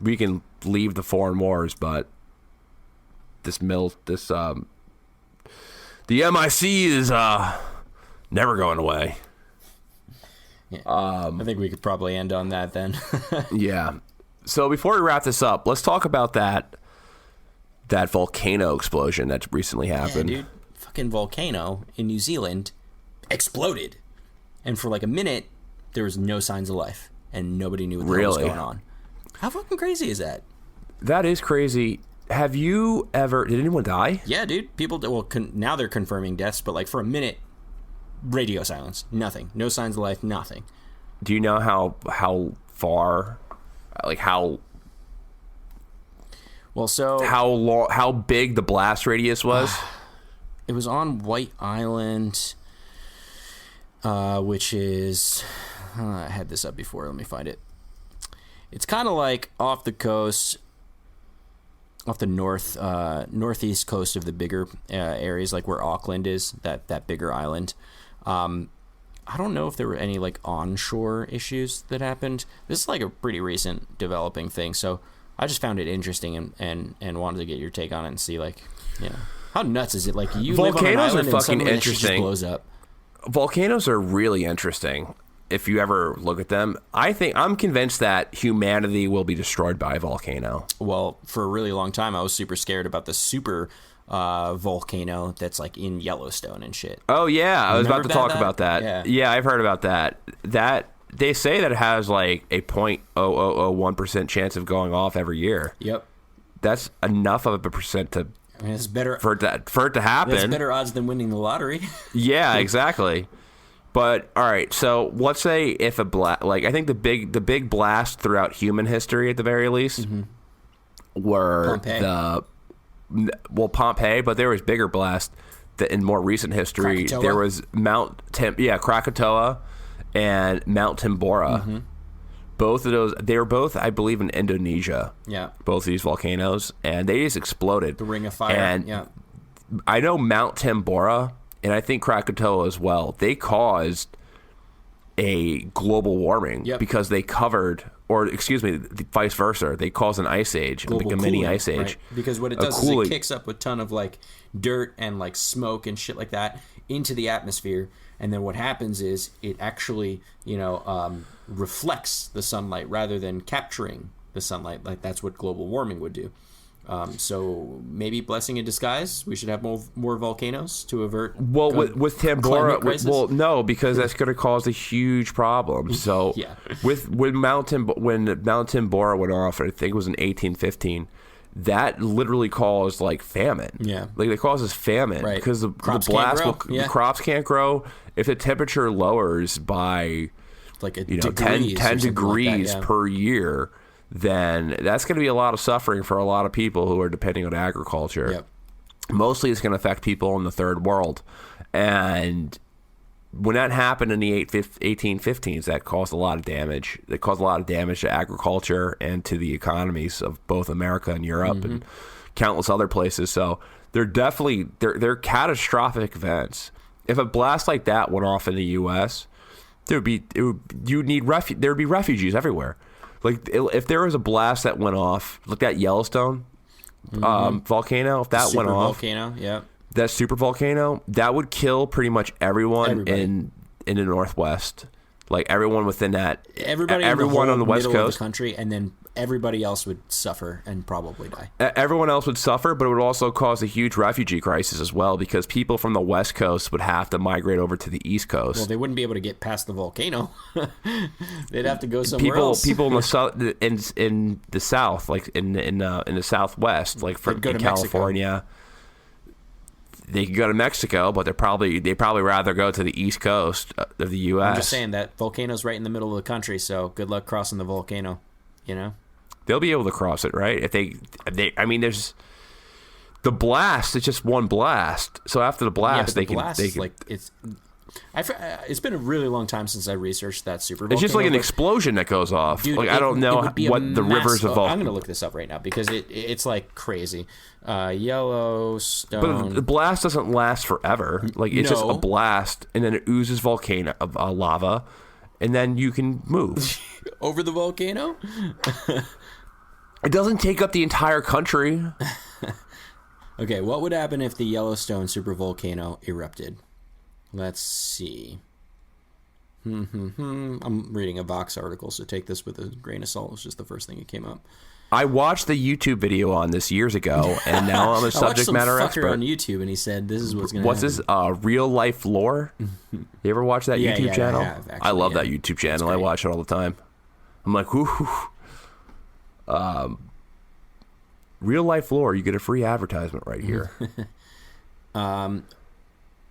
we can leave the foreign wars, but the MIC is never going away. Yeah. I think we could probably end on that then. Yeah. So before we wrap this up, let's talk about that volcano explosion that recently happened. Yeah, dude. Fucking volcano in New Zealand exploded. And for like a minute, there was no signs of life. And nobody knew what the hell was going on. How fucking crazy is that? That is crazy. Have you ever... Did anyone die? Yeah, dude. People... Well, now they're confirming deaths, but like for a minute, radio silence. Nothing. No signs of life. Nothing. Do you know how far... Like how... Well, so... How big the blast radius was? It was on White Island, which is... I had this up before. Let me find it. It's kind of like off the coast, off the northeast coast of the bigger areas, like where Auckland is, that bigger island. I don't know if there were any like onshore issues that happened. This is like a pretty recent developing thing, so I just found it interesting and wanted to get your take on it and see like, how nuts is it? Like you live on an island and suddenly it just blows up. Volcanoes are really interesting. If you ever look at them, I'm convinced that humanity will be destroyed by a volcano. Well, for a really long time, I was super scared about the super volcano that's like in Yellowstone and shit. Oh yeah, I was about to talk about that. Yeah, I've heard about that. That they say that it has like a 0.0001% chance of going off every year. Yep, that's enough of a percent to. I mean, it's better for it to happen. It's better odds than winning the lottery. Yeah, exactly. But all right, so let's say if I think the big blast throughout human history, at the very least, were Pompeii, but there was bigger blasts that in more recent history. Krakatoa. There was Krakatoa and Mount Tambora. Both of those, they were both, I believe, in Indonesia. Yeah, both of these volcanoes, and they just exploded. The Ring of Fire. And I know Mount Tambora. And I think Krakatoa as well. They caused a global warming because they covered, or excuse me, vice versa. They caused an ice age, like a mini ice age. Right? Because what it does is it kicks up a ton of like dirt and like smoke and shit like that into the atmosphere. And then what happens is it actually, reflects the sunlight rather than capturing the sunlight. Like that's what global warming would do. So maybe blessing in disguise. We should have more volcanoes to avert. Well, with Tambora, no, because that's going to cause a huge problem. So when Mount Tambora went off, I think it was in 1815. That literally caused like famine. Yeah, like it causes famine because the blast, crops can't grow if the temperature lowers by like a 10 degrees per year, then that's going to be a lot of suffering for a lot of people who are depending on agriculture. Yep. Mostly it's going to affect people in the third world. And when that happened in the 1815s, that caused a lot of damage. It caused a lot of damage to agriculture and to the economies of both America and Europe and countless other places. So they're definitely they're catastrophic events. If a blast like that went off in the U.S., there would be refugees everywhere. Like if there was a blast that went off, like that Yellowstone volcano, if that went off, volcano, yeah, that super volcano, that would kill pretty much everyone in the Northwest. Like everyone within that, everyone on the West Coast of the country, and then everybody else would suffer and probably die. Everyone else would suffer, but it would also cause a huge refugee crisis as well, because people from the West Coast would have to migrate over to the East Coast. Well, they wouldn't be able to get past the volcano. They'd have to go somewhere else. People in the south, in the South, like in the Southwest, like in California. Mexico. They could go to Mexico, but they'd probably rather go to the East Coast of the U.S. I'm just saying that volcano's right in the middle of the country, so good luck crossing the volcano. You know, they'll be able to cross it, right? If they, I mean, there's the blast. It's just one blast. So after the blast, they can. Like it's been a really long time since I researched that super volcano. It's just like an explosion that goes off. Dude, like I don't know what the rivers of. I'm going to look this up right now because it's like crazy. Yellowstone. But the blast doesn't last forever. Like it's just a blast, and then it oozes volcano lava, and then you can move over the volcano. It doesn't take up the entire country. Okay, what would happen if the Yellowstone supervolcano erupted? Let's see. I'm reading a Vox article, so take this with a grain of salt. It's just the first thing that came up. I watched the YouTube video on this years ago, and now I'm a subject matter expert. On YouTube, and he said, "This is what's going to happen." What's this? Real life lore? You ever watch that YouTube channel? I have, actually, I love that YouTube channel. I watch it all the time. I'm like, whoo. Real life lore. You get a free advertisement right here.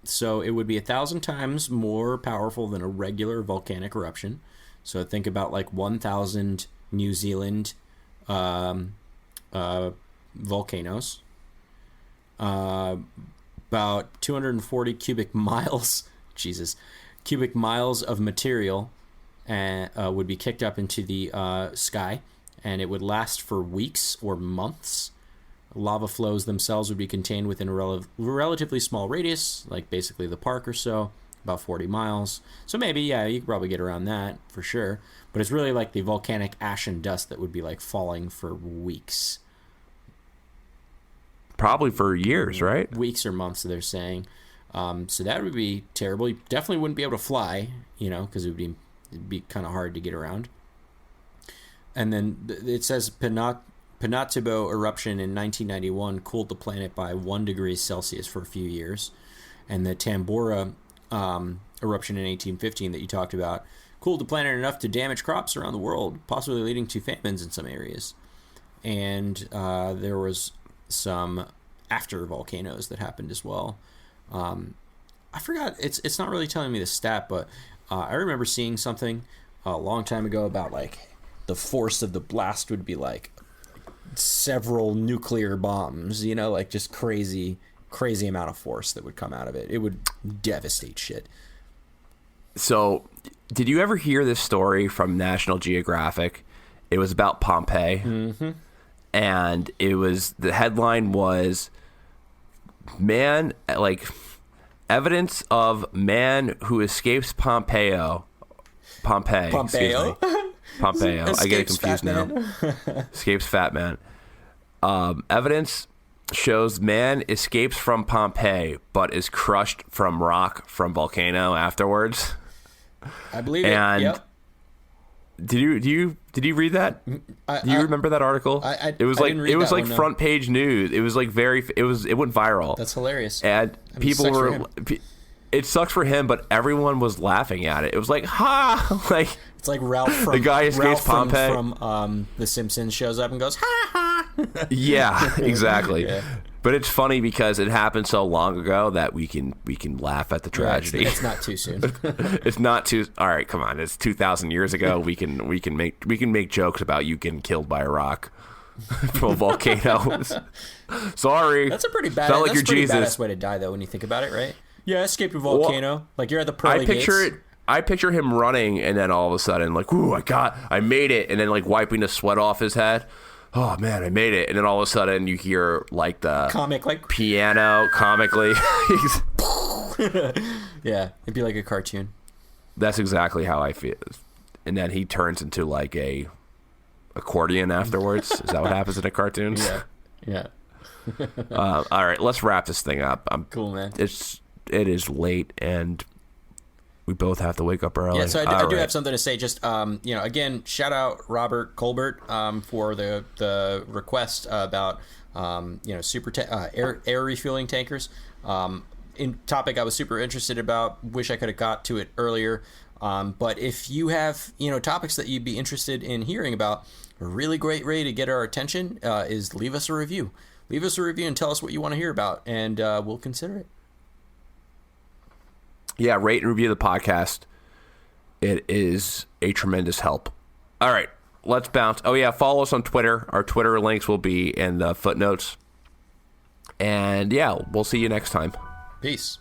So it would be 1,000 times more powerful than a regular volcanic eruption. So think about like 1,000 New Zealand volcanoes. About 240 cubic miles, cubic miles of material would be kicked up into the sky, and it would last for weeks or months. Lava flows themselves would be contained within a relatively small radius, like basically the park or so, about 40 miles. So maybe, yeah, you could probably get around that for sure. But it's really like the volcanic ash and dust that would be like falling for weeks. Probably for years, right? Weeks or months, they're saying. So that would be terrible. You definitely wouldn't be able to fly, because it'd be kind of hard to get around. And then it says Pinatubo eruption in 1991 cooled the planet by 1 degree Celsius for a few years. And the Tambora eruption in 1815 that you talked about cooled the planet enough to damage crops around the world, possibly leading to famines in some areas. And there was some after volcanoes that happened as well. I forgot, it's not really telling me the stat, but I remember seeing something a long time ago about like the force of the blast would be like several nuclear bombs, like just crazy amount of force that would come out of it. It would devastate shit. So, did you ever hear this story from National Geographic? It was about Pompeii. Mm-hmm. And the headline was, evidence of man who escapes Pompeii. Pompeo? Pompeo. I get it confused now. Escapes fat man. Evidence shows man escapes from Pompeii, but is crushed from rock from volcano afterwards. I believe it. And yep. Did you read that? Do you remember that article? It was like front page news. It was like it went viral. That's hilarious. And people were. It sucks for him, but everyone was laughing at it. It was like, ha! Like it's like Ralph from the guy escapes Pompeii from The Simpsons shows up and goes, ha ha. Yeah, exactly. Yeah. But it's funny because it happened so long ago that we can laugh at the tragedy. It's not too soon. It's not too. All right, come on. It's 2,000 years ago. We can make jokes about you getting killed by a rock from a volcano. Sorry, that's a pretty bad. Sound like that's you're a pretty Jesus. badass way to die, though, when you think about it, right? Yeah, I escaped a volcano. Well, like you're at the pearly gates. I picture him running, and then all of a sudden, like, ooh, I made it, and then like wiping the sweat off his head. Oh man, I made it! And then all of a sudden, you hear like the comic, like piano, comically. Yeah, it'd be like a cartoon. That's exactly how I feel. And then he turns into like a accordion afterwards. Is that what happens in the cartoons? Yeah. All right, let's wrap this thing up. Cool, man. It is late, and we both have to wake up early. Yeah, so I do have something to say. Just again, shout out Robert Colbert for the request about air refueling tankers. In topic I was super interested about. Wish I could have got to it earlier. But if you have topics that you'd be interested in hearing about, a really great way to get our attention is leave us a review. Leave us a review and tell us what you want to hear about, and we'll consider it. Yeah, rate and review the podcast. It is a tremendous help. All right, let's bounce. Oh, yeah, follow us on Twitter. Our Twitter links will be in the footnotes. And, yeah, we'll see you next time. Peace.